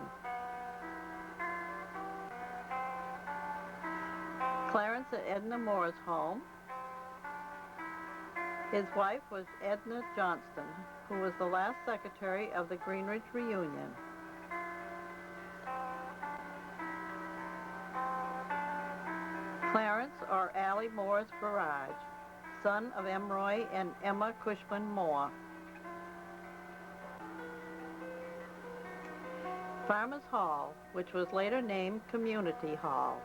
Clarence and Edna Moore's home. His wife was Edna Johnston, who was the last secretary of the Greenwich Reunion. Clarence or Allie Moore's Barrage, son of Emroy and Emma Cushman Moore. Farmers Hall, which was later named Community Hall.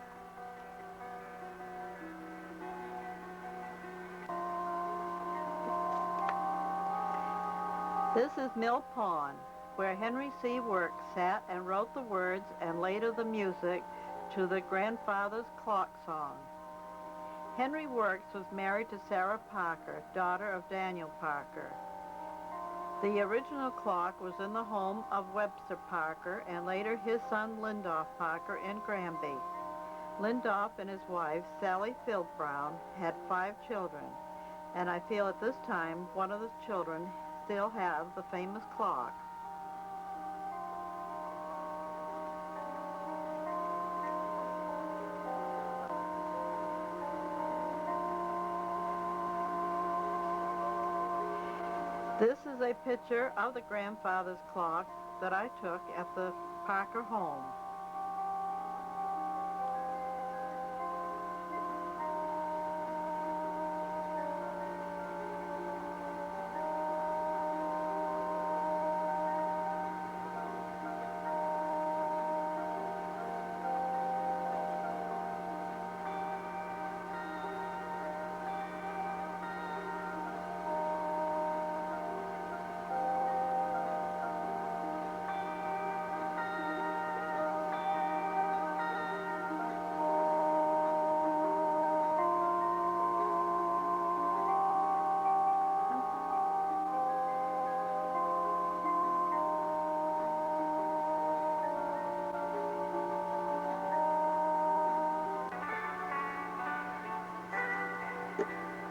This is Mill Pond, where Henry C. Works sat and wrote the words and later the music to the Grandfather's Clock Song. Henry Works was married to Sarah Parker, daughter of Daniel Parker. The original clock was in the home of Webster Parker and later his son Lindolph Parker in Granby. Lindolph and his wife, Sally Phil Brown, had 5 children, and I feel at this time one of the children still have the famous clock. This is a picture of the grandfather's clock that I took at the Parker home.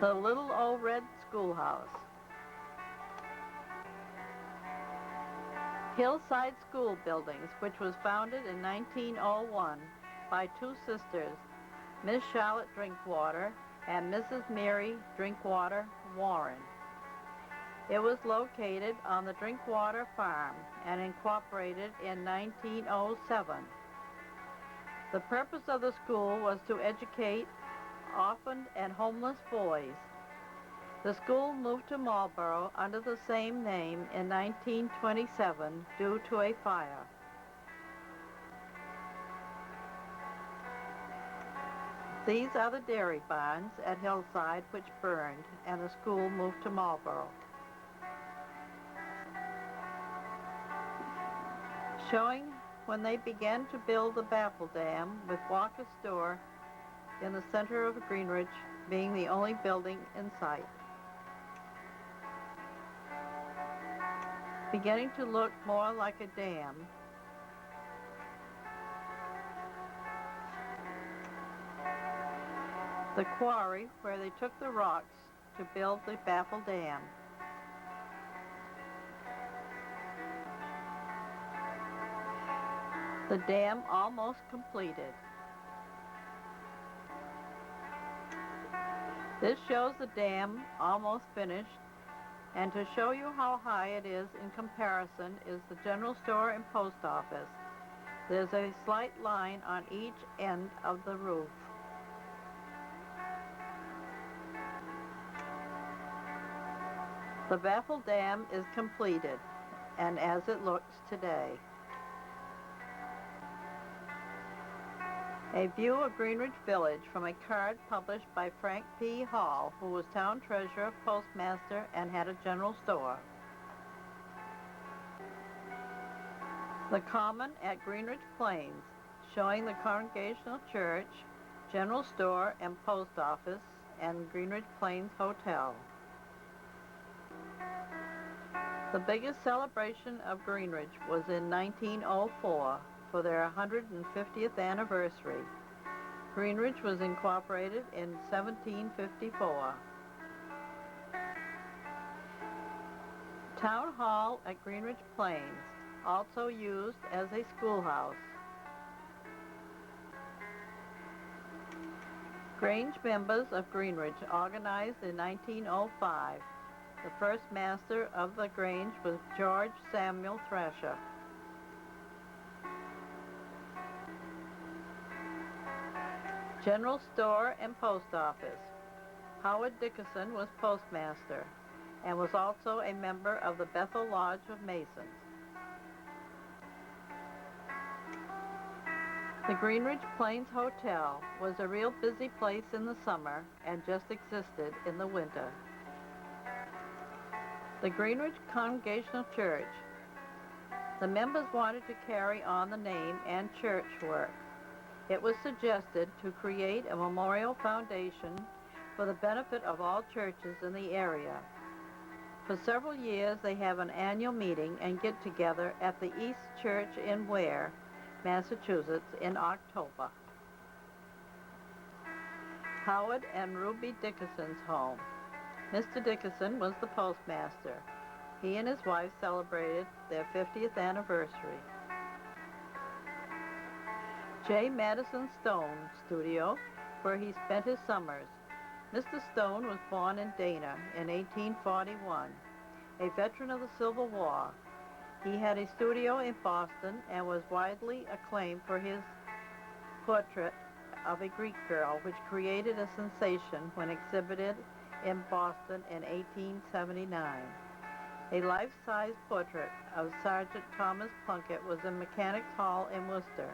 The Little Old Red Schoolhouse. Hillside School Buildings, which was founded in 1901 by 2 sisters, Miss Charlotte Drinkwater and Mrs. Mary Drinkwater Warren. It was located on the Drinkwater Farm and incorporated in 1907. The purpose of the school was to educate orphaned and homeless boys. The school moved to Marlborough under the same name in 1927 due to a fire. These are the dairy barns at Hillside which burned, and the school moved to Marlborough. Showing when they began to build the Baffle Dam with Walker's Store in the center of Greenwich being the only building in sight. Beginning to look more like a dam. The quarry where they took the rocks to build the Baffle Dam. The dam almost completed. This shows the dam almost finished, and to show you how high it is in comparison is the general store and post office. There's a slight line on each end of the roof. The Bethel Dam is completed, and as it looks today. A view of Greenridge Village from a card published by Frank P. Hall, who was town treasurer, postmaster, and had a general store. The Common at Greenridge Plains, showing the Congregational Church, general store, and post office, and Greenridge Plains Hotel. The biggest celebration of Greenridge was in 1904 for their 150th anniversary. Greenridge was incorporated in 1754. Town Hall at Greenridge Plains, also used as a schoolhouse. Grange members of Greenridge organized in 1905. The first master of the Grange was George Samuel Thrasher. General store and post office. Howard Dickerson was postmaster and was also a member of the Bethel Lodge of Masons. The Greenridge Plains Hotel was a real busy place in the summer and just existed in the winter. The Greenridge Congregational Church. The members wanted to carry on the name and church work. It was suggested to create a memorial foundation for the benefit of all churches in the area. For several years, they have an annual meeting and get-together at the East Church in Ware, Massachusetts, in October. Howard and Ruby Dickerson's home. Mr. Dickerson was the postmaster. He and his wife celebrated their 50th anniversary. J. Madison Stone's studio, where he spent his summers. Mr. Stone was born in Dana in 1841, a veteran of the Civil War. He had a studio in Boston and was widely acclaimed for his portrait of a Greek girl, which created a sensation when exhibited in Boston in 1879. A life-size portrait of Sergeant Thomas Plunkett was in Mechanics Hall in Worcester.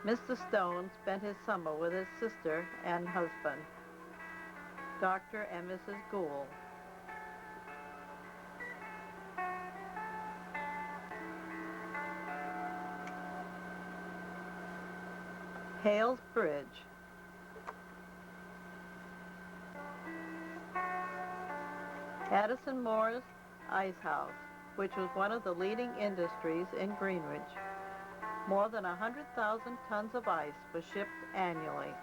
Mr. Stone spent his summer with his sister and husband, Dr. and Mrs. Gould. Hales Bridge. Addison Moore's Ice House, which was one of the leading industries in Greenridge. More than 100,000 tons of ice was shipped annually.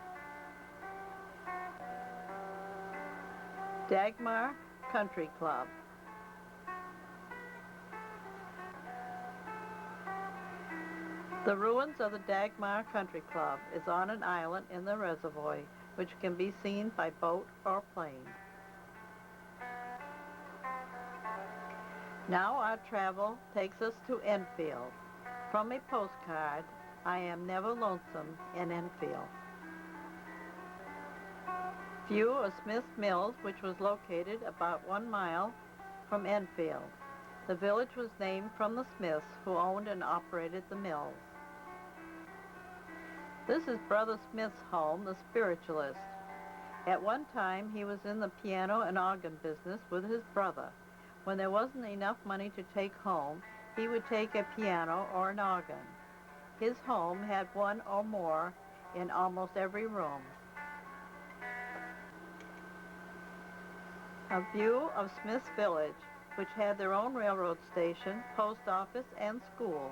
Dagmar Country Club. The ruins of the Dagmar Country Club is on an island in the reservoir, which can be seen by boat or plane. Now our travel takes us to Enfield. From a postcard, I am never lonesome in Enfield. View of Smith's Mills, which was located about 1 mile from Enfield. The village was named from the Smiths, who owned and operated the mills. This is Brother Smith's home, the spiritualist. At one time, he was in the piano and organ business with his brother. When there wasn't enough money to take home, he would take a piano or an organ. His home had one or more in almost every room. A view of Smith's Village, which had their own railroad station, post office, and school.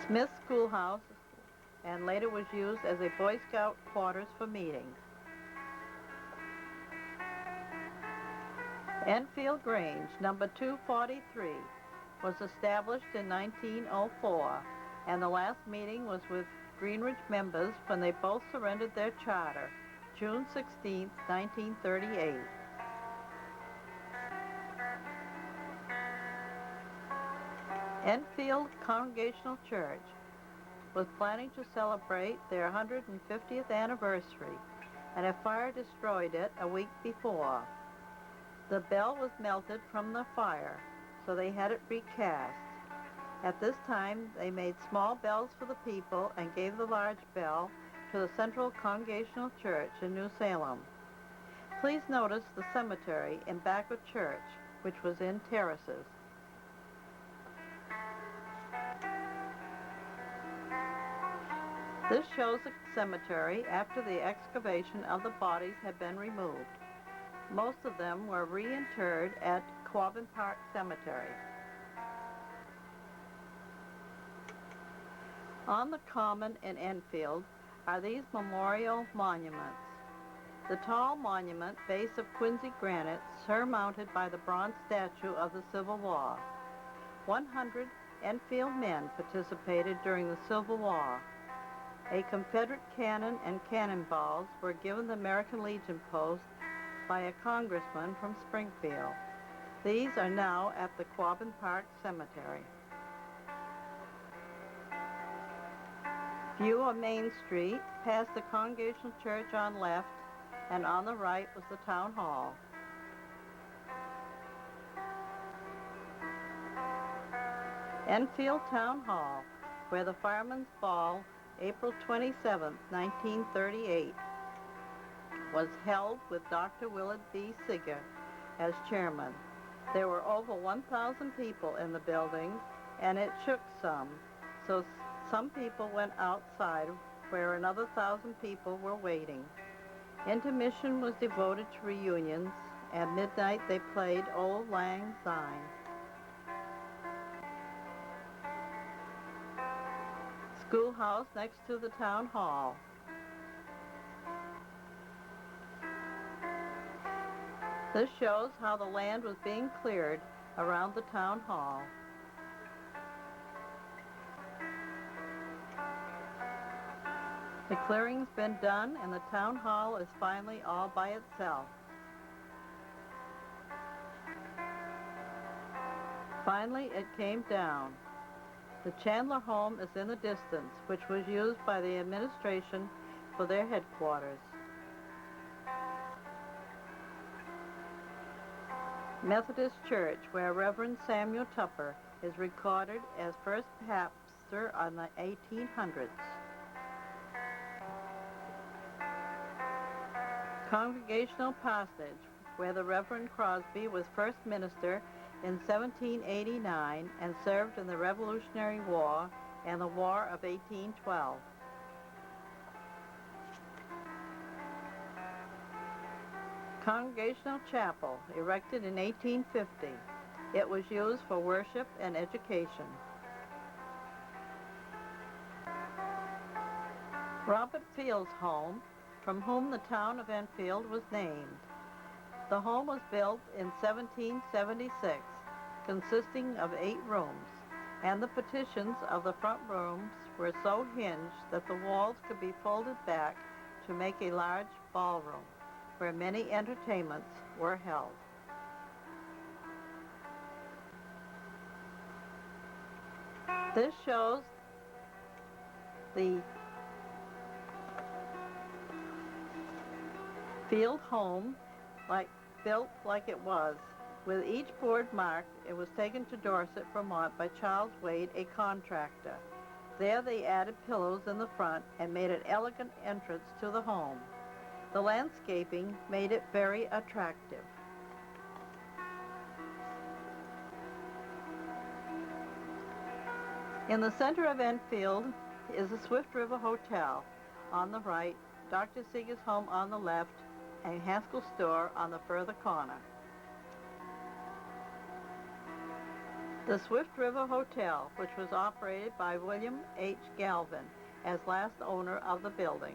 Smith's Schoolhouse, and later was used as a Boy Scout quarters for meetings. Enfield Grange, number 243, was established in 1904, and the last meeting was with Greenridge members when they both surrendered their charter, June 16, 1938. Enfield Congregational Church was planning to celebrate their 150th anniversary, and a fire destroyed it a week before. The bell was melted from the fire, so they had it recast. At this time, they made small bells for the people and gave the large bell to the Central Congregational Church in New Salem. Please notice the cemetery in back of church, which was in terraces. This shows the cemetery after the excavation of the bodies had been removed. Most of them were reinterred at Quabbin Park Cemetery. On the common in Enfield are these memorial monuments. The tall monument, base of Quincy granite, surmounted by the bronze statue of the Civil War. 100 Enfield men participated during the Civil War. A Confederate cannon and cannonballs were given the American Legion post by a congressman from Springfield. These are now at the Quabbin Park Cemetery. View of Main Street, past the Congregational Church on left, and on the right was the Town Hall. Enfield Town Hall, where the Firemen's Ball, April 27, 1938, was held with Dr. Willard B. Seeger as chairman. There were over 1,000 people in the building, and it shook some, so some people went outside where another 1,000 people were waiting. Intermission was devoted to reunions. At midnight they played Old Lang Syne. Schoolhouse next to the town hall. This shows how the land was being cleared around the town hall. The clearing's been done and the town hall is finally all by itself. Finally, it came down. The Chandler home is in the distance, which was used by the administration for their headquarters. Methodist Church, where Reverend Samuel Tupper is recorded as first pastor in the 1800s. Congregational Parsonage, where the Reverend Crosby was first minister in 1789 and served in the Revolutionary War and the War of 1812. Congregational Chapel, erected in 1850. It was used for worship and education. Robert Field's home, from whom the town of Enfield was named. The home was built in 1776, consisting of 8 rooms, and the partitions of the front rooms were so hinged that the walls could be folded back to make a large ballroom, where many entertainments were held. This shows the Field home, built like it was. With each board marked, it was taken to Dorset, Vermont by Charles Wade, a contractor. There they added pillows in the front and made an elegant entrance to the home. The landscaping made it very attractive. In the center of Enfield is the Swift River Hotel on the right, Dr. Seeger's home on the left, and Haskell's store on the further corner. The Swift River Hotel, which was operated by William H. Galvin as last owner of the building.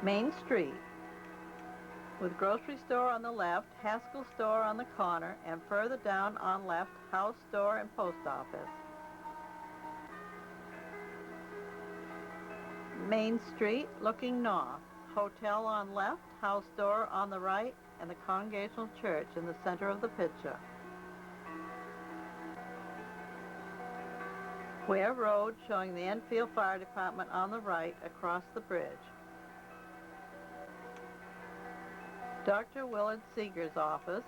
Main Street, with grocery store on the left, Haskell's store on the corner, and further down on left, house, store, and post office. Main Street, looking north, hotel on left, house, store on the right, and the Congregational Church in the center of the picture. Ware Road, showing the Enfield Fire Department on the right across the bridge. Dr. Willard Seeger's office.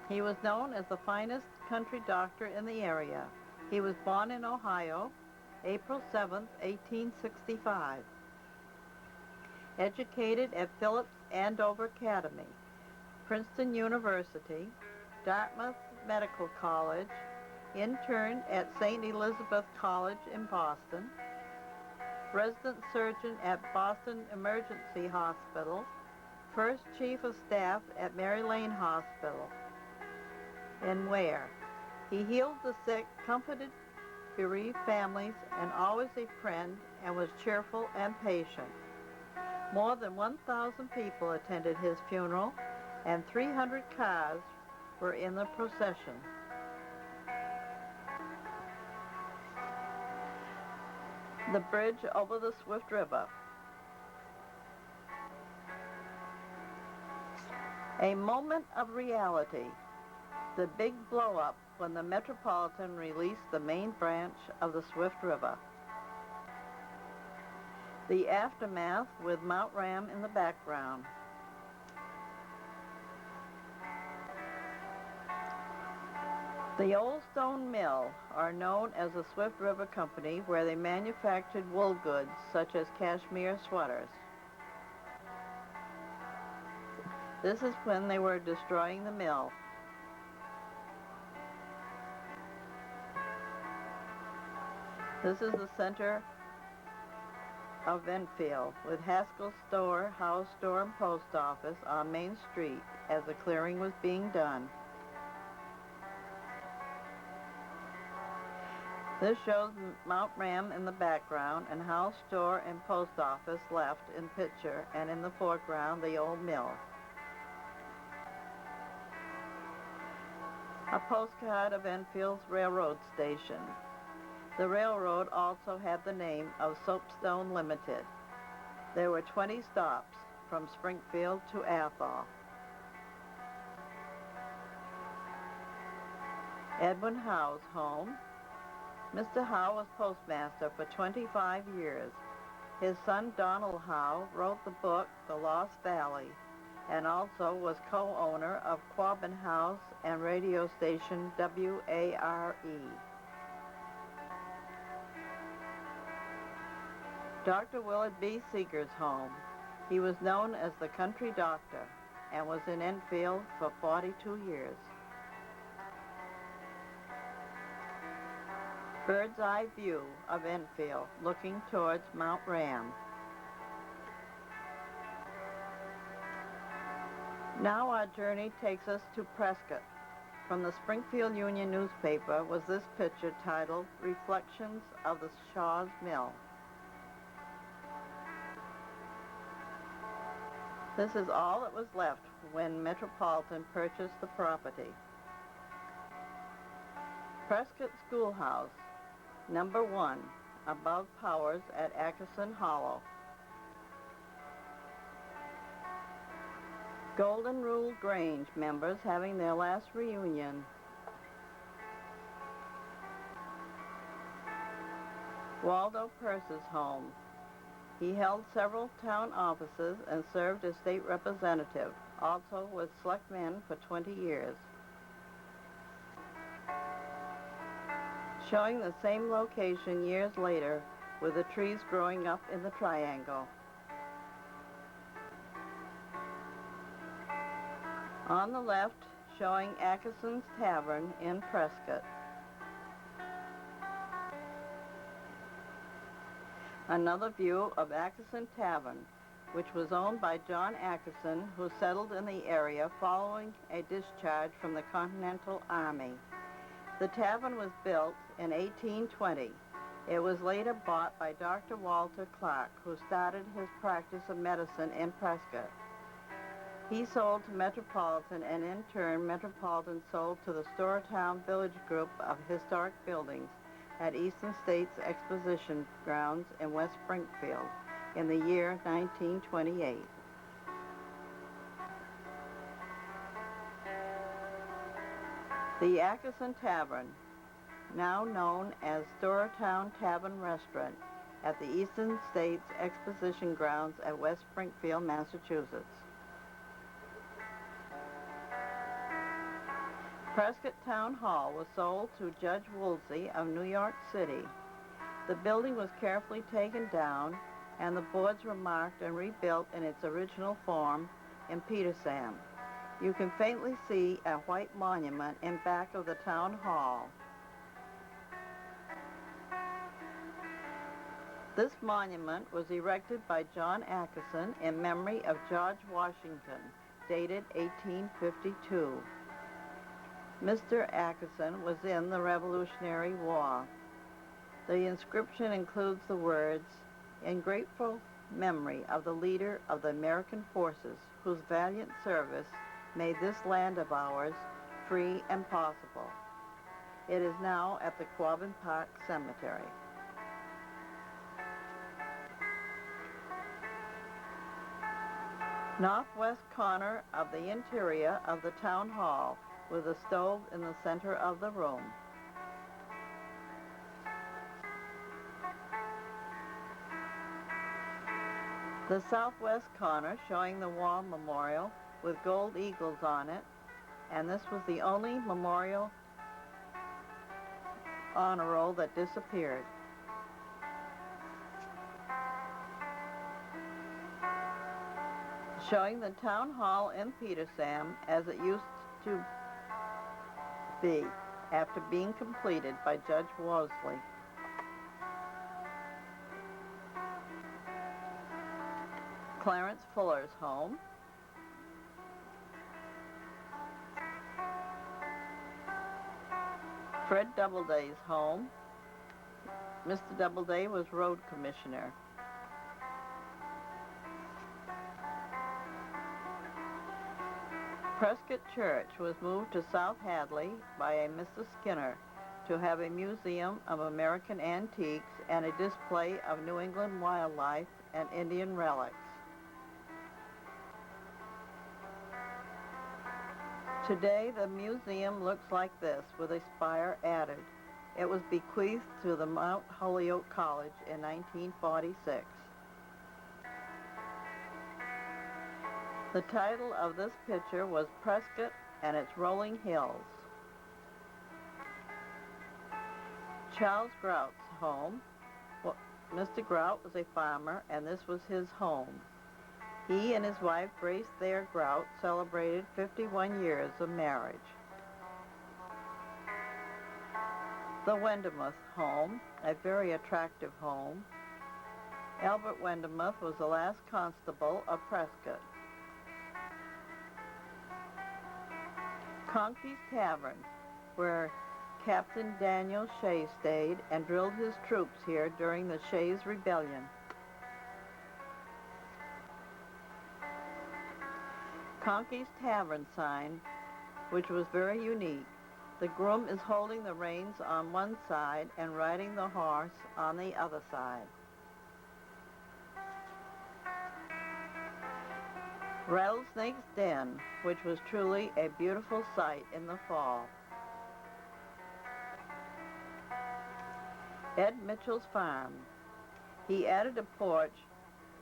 He was known as the finest country doctor in the area. He was born in Ohio, April 7, 1865. Educated at Phillips Andover Academy, Princeton University, Dartmouth Medical College, interned at St. Elizabeth College in Boston, resident surgeon at Boston Emergency Hospital, first chief of staff at Mary Lane Hospital in Ware. He healed the sick, comforted bereaved families, and always a friend, and was cheerful and patient. More than 1,000 people attended his funeral, and 300 cars were in the procession. The bridge over the Swift River. A moment of reality. The big blow-up when the Metropolitan released the main branch of the Swift River. The aftermath with Mount Ram in the background. The Old Stone Mill are known as the Swift River Company, where they manufactured wool goods such as cashmere sweaters. This is when they were destroying the mill. This is the center of Enfield, with Haskell's store, house store, and post office on Main Street as the clearing was being done. This shows Mount Ram in the background and house store and post office left in picture, and in the foreground the old mill. A postcard of Enfield's railroad station. The railroad also had the name of Soapstone Limited. There were 20 stops from Springfield to Athol. Edwin Howe's home. Mr. Howe was postmaster for 25 years. His son Donald Howe wrote the book The Lost Valley, and also was co-owner of Quabbin House and radio station WARE. Dr. Willard B. Seeger's home. He was known as the Country Doctor and was in Enfield for 42 years. Bird's eye view of Enfield, looking towards Mount Ram. Now our journey takes us to Prescott. From the Springfield Union newspaper was this picture titled Reflections of the Shaw's Mill. This is all that was left when Metropolitan purchased the property. Prescott Schoolhouse, number 1, above Powers at Atkinson Hollow. Golden Rule Grange members having their last reunion. Waldo Purse's home. He held several town offices and served as state representative, also was selectman for 20 years. Showing the same location years later with the trees growing up in the triangle. On the left, showing Atkinson's Tavern in Prescott. Another view of Atkinson Tavern, which was owned by John Atkinson, who settled in the area following a discharge from the Continental Army. The tavern was built in 1820. It was later bought by Dr. Walter Clark, who started his practice of medicine in Prescott. He sold to Metropolitan, and in turn, Metropolitan sold to the Storetown Village Group of Historic Buildings at Eastern States Exposition Grounds in West Springfield in the year 1928. The Atkinson Tavern, now known as Storatown Tavern Restaurant, at the Eastern States Exposition Grounds at West Springfield, Massachusetts. Prescott Town Hall was sold to Judge Woolsey of New York City. The building was carefully taken down, and the boards were marked and rebuilt in its original form in Petersam. You can faintly see a white monument in back of the town hall. This monument was erected by John Atkinson in memory of George Washington, dated 1852. Mr. Atkinson was in the Revolutionary War. The inscription includes the words, "In grateful memory of the leader of the American forces whose valiant service made this land of ours free and possible." It is now at the Quabbin Park Cemetery. Northwest corner of the interior of the town hall, with a stove in the center of the room. The southwest corner showing the War Memorial with gold eagles on it, and this was the only memorial honor roll that disappeared. Showing the town hall in Petersam as it used to be after being completed by Judge Woolsey. Clarence Fuller's home. Fred Doubleday's home. Mr. Doubleday was road commissioner. Prescott Church was moved to South Hadley by a Mr. Skinner to have a museum of American antiques and a display of New England wildlife and Indian relics. Today, the museum looks like this, with a spire added. It was bequeathed to the Mount Holyoke College in 1946. The title of this picture was Prescott and its Rolling Hills. Charles Grout's home. Well, Mr. Grout was a farmer, and this was his home. He and his wife, Grace Thayer Grout, celebrated 51 years of marriage. The Wendemuth home, a very attractive home. Albert Wendemuth was the last constable of Prescott. Conkey's Tavern, where Captain Daniel Shea stayed and drilled his troops here during the Shays' Rebellion. Conkey's Tavern sign, which was very unique. The groom is holding the reins on one side and riding the horse on the other side. Rattlesnake's Den, which was truly a beautiful sight in the fall. Ed Mitchell's farm. He added a porch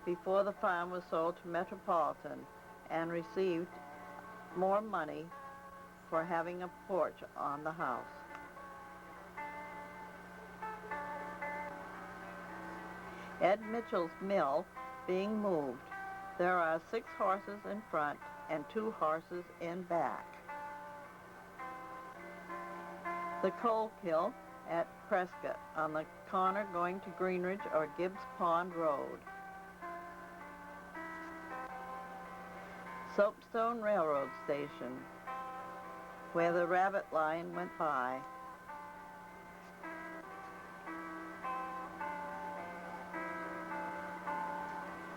before the farm was sold to Metropolitan and received more money for having a porch on the house. Ed Mitchell's mill being moved. There are 6 horses in front and 2 horses in back. The coal kill at Prescott on the corner going to Greenridge or Gibbs Pond Road. Soapstone Railroad Station, where the rabbit line went by.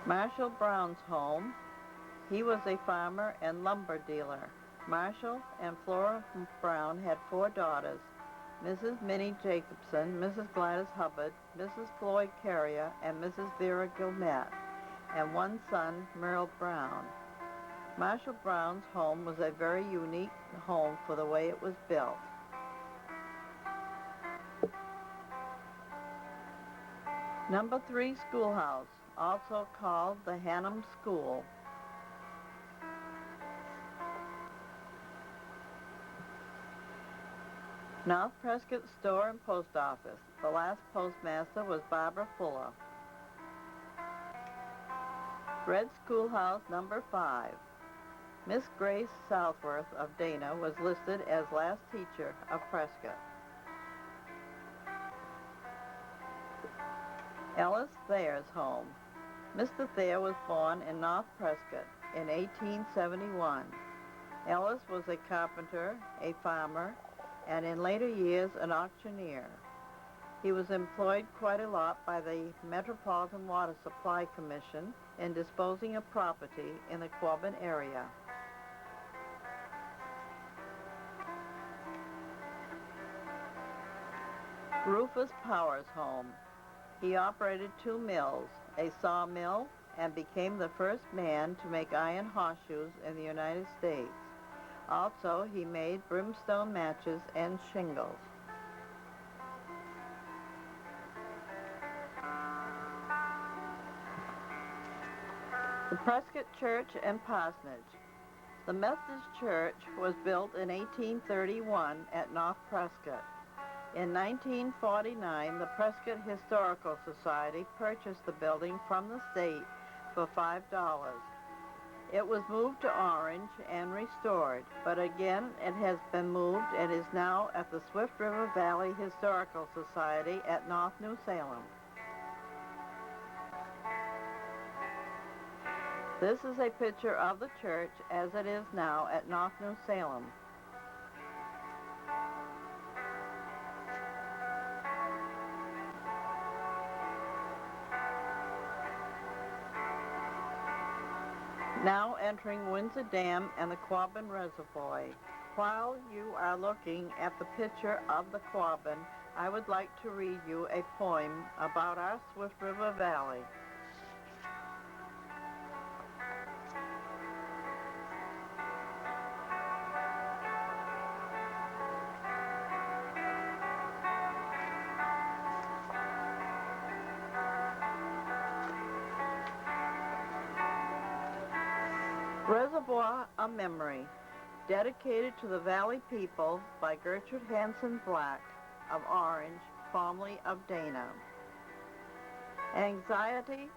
Marshall Brown's home. He was a farmer and lumber dealer. Marshall and Flora Brown had 4 daughters, Mrs. Minnie Jacobson, Mrs. Gladys Hubbard, Mrs. Floyd Carrier, and Mrs. Vera Gilmet, and 1 son, Merle Brown. Marshall Brown's home was a very unique home for the way it was built. Number 3 Schoolhouse, also called the Hannum School. North Prescott Store and Post Office. The last postmaster was Barbara Fuller. Red Schoolhouse number 5. Miss Grace Southworth of Dana was listed as last teacher of Prescott. Ellis Thayer's home. Mr. Thayer was born in North Prescott in 1871. Ellis was a carpenter, a farmer, and in later years an auctioneer. He was employed quite a lot by the Metropolitan Water Supply Commission in disposing of property in the Quabbin area. Rufus Power's home. He operated 2 mills, a sawmill, and became the first man to make iron horseshoes in the United States. Also, he made brimstone matches and shingles. The Prescott Church and Parsonage. The Methodist Church was built in 1831 at North Prescott. In 1949, the Prescott Historical Society purchased the building from the state for $5. It was moved to Orange and restored, but again it has been moved and is now at the Swift River Valley Historical Society at North New Salem. This is a picture of the church as it is now at North New Salem. Now entering Windsor Dam and the Quabbin Reservoir. While you are looking at the picture of the Quabbin, I would like to read you a poem about our Swift River Valley. Reservoir of Memory, dedicated to the Valley people by Gertrude Hanson Black of Orange, formerly of Dana. Anxiety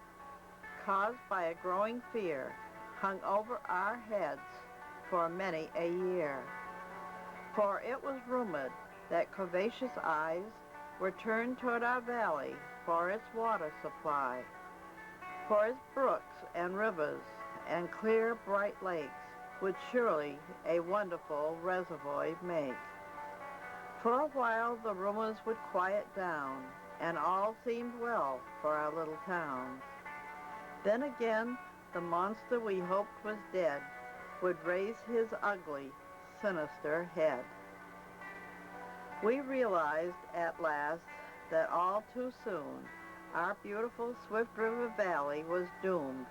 caused by a growing fear hung over our heads for many a year. For it was rumored that covetous eyes were turned toward our valley for its water supply, for its brooks and rivers and clear, bright lakes would surely a wonderful reservoir make. For a while the rumors would quiet down, and all seemed well for our little town. Then again the monster we hoped was dead would raise his ugly, sinister head. We realized at last that all too soon our beautiful Swift River Valley was doomed,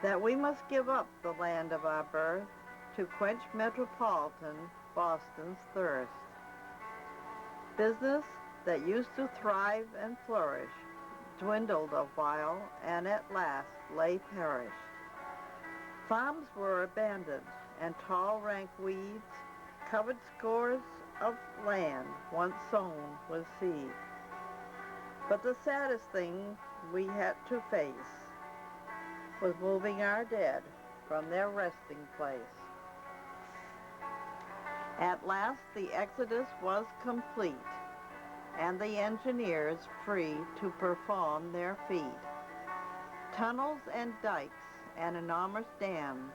that we must give up the land of our birth to quench metropolitan Boston's thirst. Business that used to thrive and flourish dwindled a while and at last lay perished. Farms were abandoned and tall rank weeds covered scores of land once sown with seed. But the saddest thing we had to face was moving our dead from their resting place. At last the exodus was complete, and the engineers free to perform their feat. Tunnels and dikes and enormous dams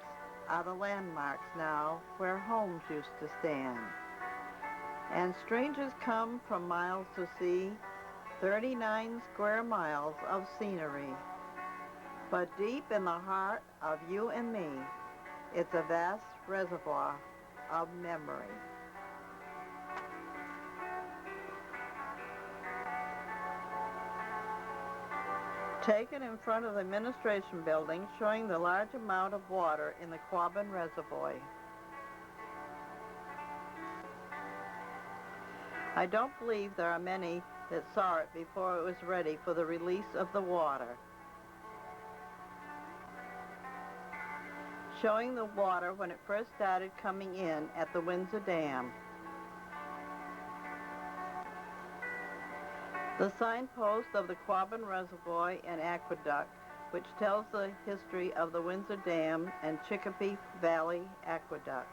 are the landmarks now where homes used to stand. And strangers come from miles to see 39 square miles of scenery. But deep in the heart of you and me, it's a vast reservoir of memory. Taken in front of the administration building, showing the large amount of water in the Quabbin Reservoir. I don't believe there are many that saw it before it was ready for the release of the water. Showing the water when it first started coming in at the Windsor Dam. The signpost of the Quabbin Reservoir and Aqueduct, which tells the history of the Windsor Dam and Chicopee Valley Aqueduct.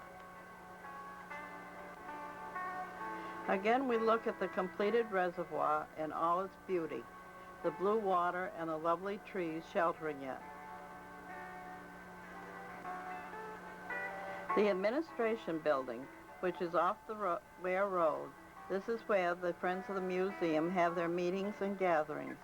Again, we look at the completed reservoir in all its beauty, the blue water and the lovely trees sheltering it. The administration building, which is off the Ware Road, this is where the Friends of the Museum have their meetings and gatherings.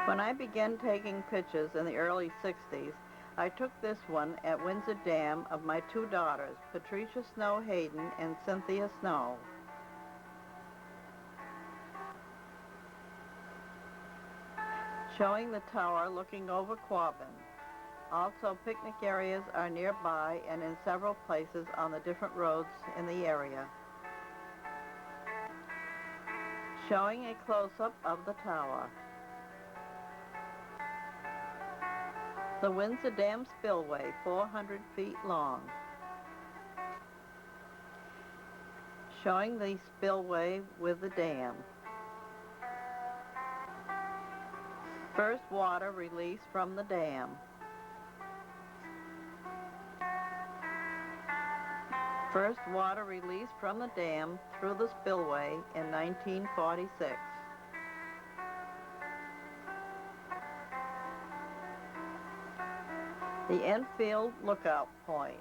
When I began taking pictures in the early 60s, I took this one at Windsor Dam of my two daughters, Patricia Snow Hayden and Cynthia Snow. Showing the tower looking over Quabbin. Also, picnic areas are nearby and in several places on the different roads in the area. Showing a close-up of the tower. The Windsor Dam spillway, 400 feet long. Showing the spillway with the dam. First water released from the dam. First water released from the dam through the spillway in 1946. The Enfield Lookout Point,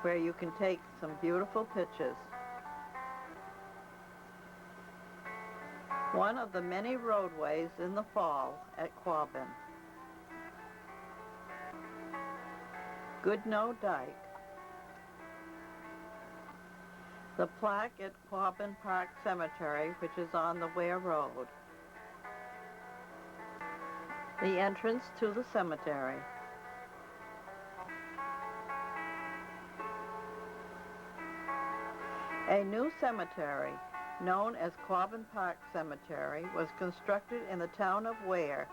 where you can take some beautiful pictures. One of the many roadways in the fall at Quabbin. Goodnoe Dyke. The plaque at Quabbin Park Cemetery, which is on the Ware Road. The entrance to the cemetery. A new cemetery, known as Quabbin Park Cemetery, was constructed in the town of Ware,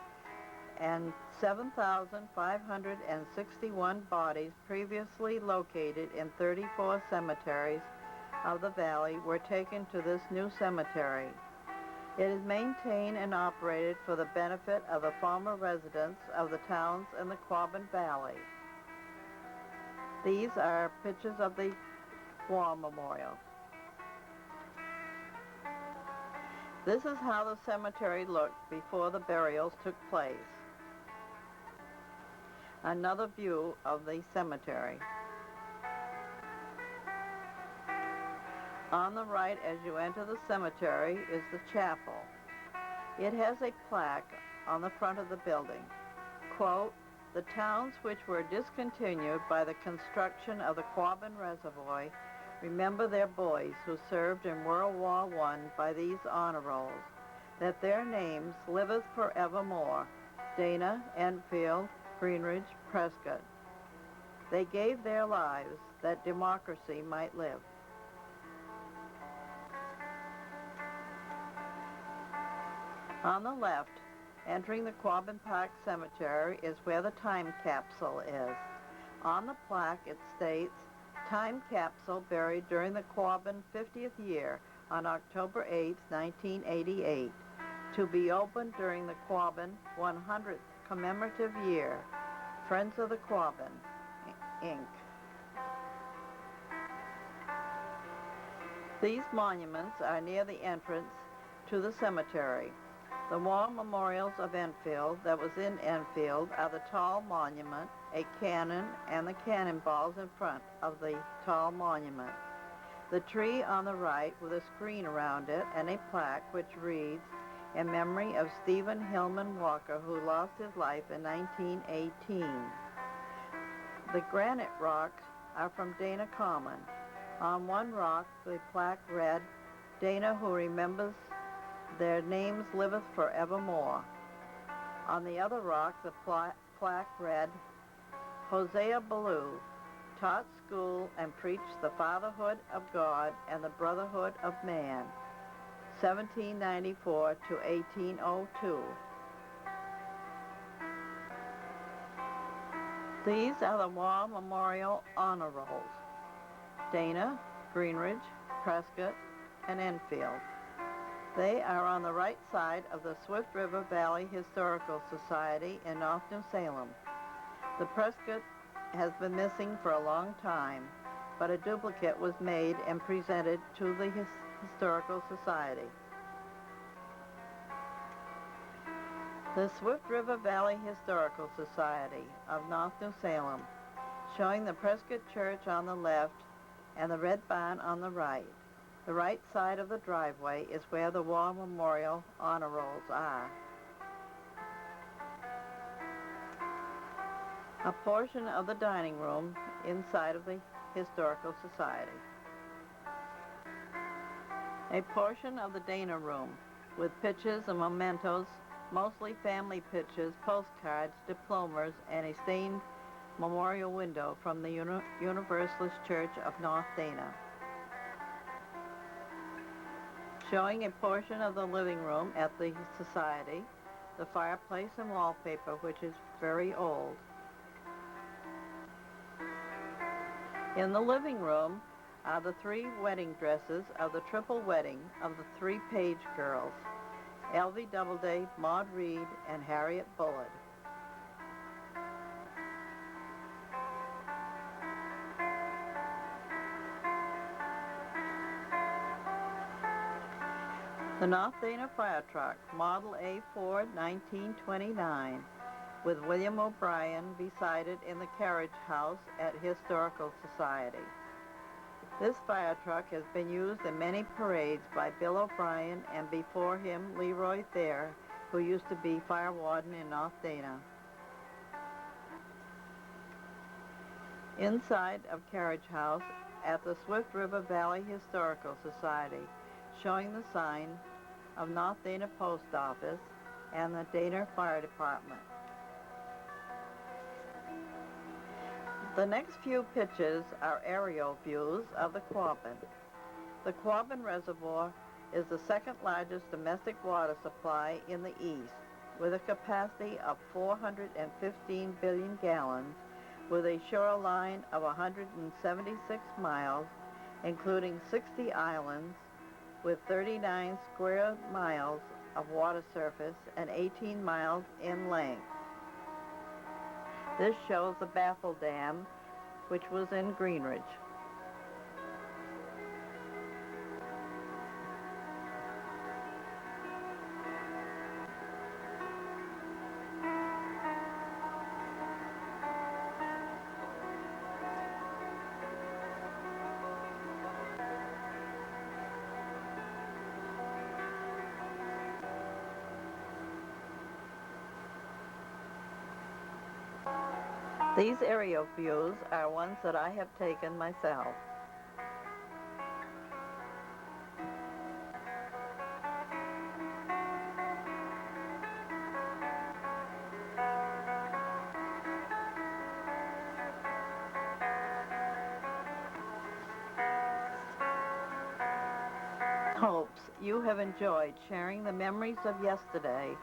and 7,561 bodies previously located in 34 cemeteries of the valley were taken to this new cemetery. It is maintained and operated for the benefit of the former residents of the towns in the Quabbin Valley. These are pictures of the war memorial. This is how the cemetery looked before the burials took place. Another view of the cemetery. On the right as you enter the cemetery is the chapel. It has a plaque on the front of the building. Quote, "The towns which were discontinued by the construction of the Quabbin Reservoir remember their boys who served in World War I by these honor rolls, that their names liveth forevermore, Dana, Enfield, Greenridge, Prescott. They gave their lives that democracy might live." On the left, entering the Quabbin Park Cemetery, is where the time capsule is. On the plaque it states, "Time capsule buried during the Quabbin 50th year on October 8, 1988, to be opened during the Quabbin 100th commemorative year. Friends of the Quabbin, Inc." These monuments are near the entrance to the cemetery. The war memorials of Enfield that was in Enfield are the tall monument, a cannon, and the cannonballs in front of the tall monument. The tree on the right with a screen around it and a plaque which reads, "In memory of Stephen Hillman Walker, who lost his life in 1918. The granite rocks are from Dana Common. On one rock, the plaque read, "Dana, who remembers their names liveth forevermore." On the other rock, the plaque read, "Hosea Ballou, taught school and preached the fatherhood of God and the brotherhood of man, 1794 to 1802. These are the War Memorial Honor Rolls: Dana, Greenridge, Prescott, and Enfield. They are on the right side of the Swift River Valley Historical Society in North New Salem. The Prescott has been missing for a long time, but a duplicate was made and presented to the Historical Society. The Swift River Valley Historical Society of North New Salem, showing the Prescott Church on the left and the Red Barn on the right. The right side of the driveway is where the War Memorial Honor Rolls are. A portion of the dining room inside of the Historical Society. A portion of the Dana room with pictures and mementos, mostly family pictures, postcards, diplomas, and a stained memorial window from the Universalist Church of North Dana. Showing a portion of the living room at the Society, the fireplace and wallpaper, which is very old. In the living room are the 3 wedding dresses of the triple wedding of the 3 Page girls, Elvie Doubleday, Maud Reed, and Harriet Bullard. The North Dana fire truck, Model A4, 1929, with William O'Brien beside it in the carriage house at Historical Society. This fire truck has been used in many parades by Bill O'Brien and before him Leroy Thayer, who used to be fire warden in North Dana. Inside of carriage house at the Swift River Valley Historical Society, showing the sign of North Dana Post Office and the Dana Fire Department. The next few pictures are aerial views of the Quabbin. The Quabbin Reservoir is the second largest domestic water supply in the East, with a capacity of 415 billion gallons, with a shoreline of 176 miles, including 60 islands, with 39 square miles of water surface and 18 miles in length. This shows the Baffle Dam, which was in Greenridge. These aerial views are ones that I have taken myself. Hopes you have enjoyed sharing the memories of yesterday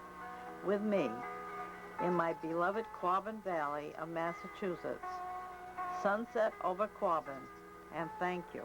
with me in my beloved Quabbin Valley of Massachusetts. Sunset over Quabbin, and thank you.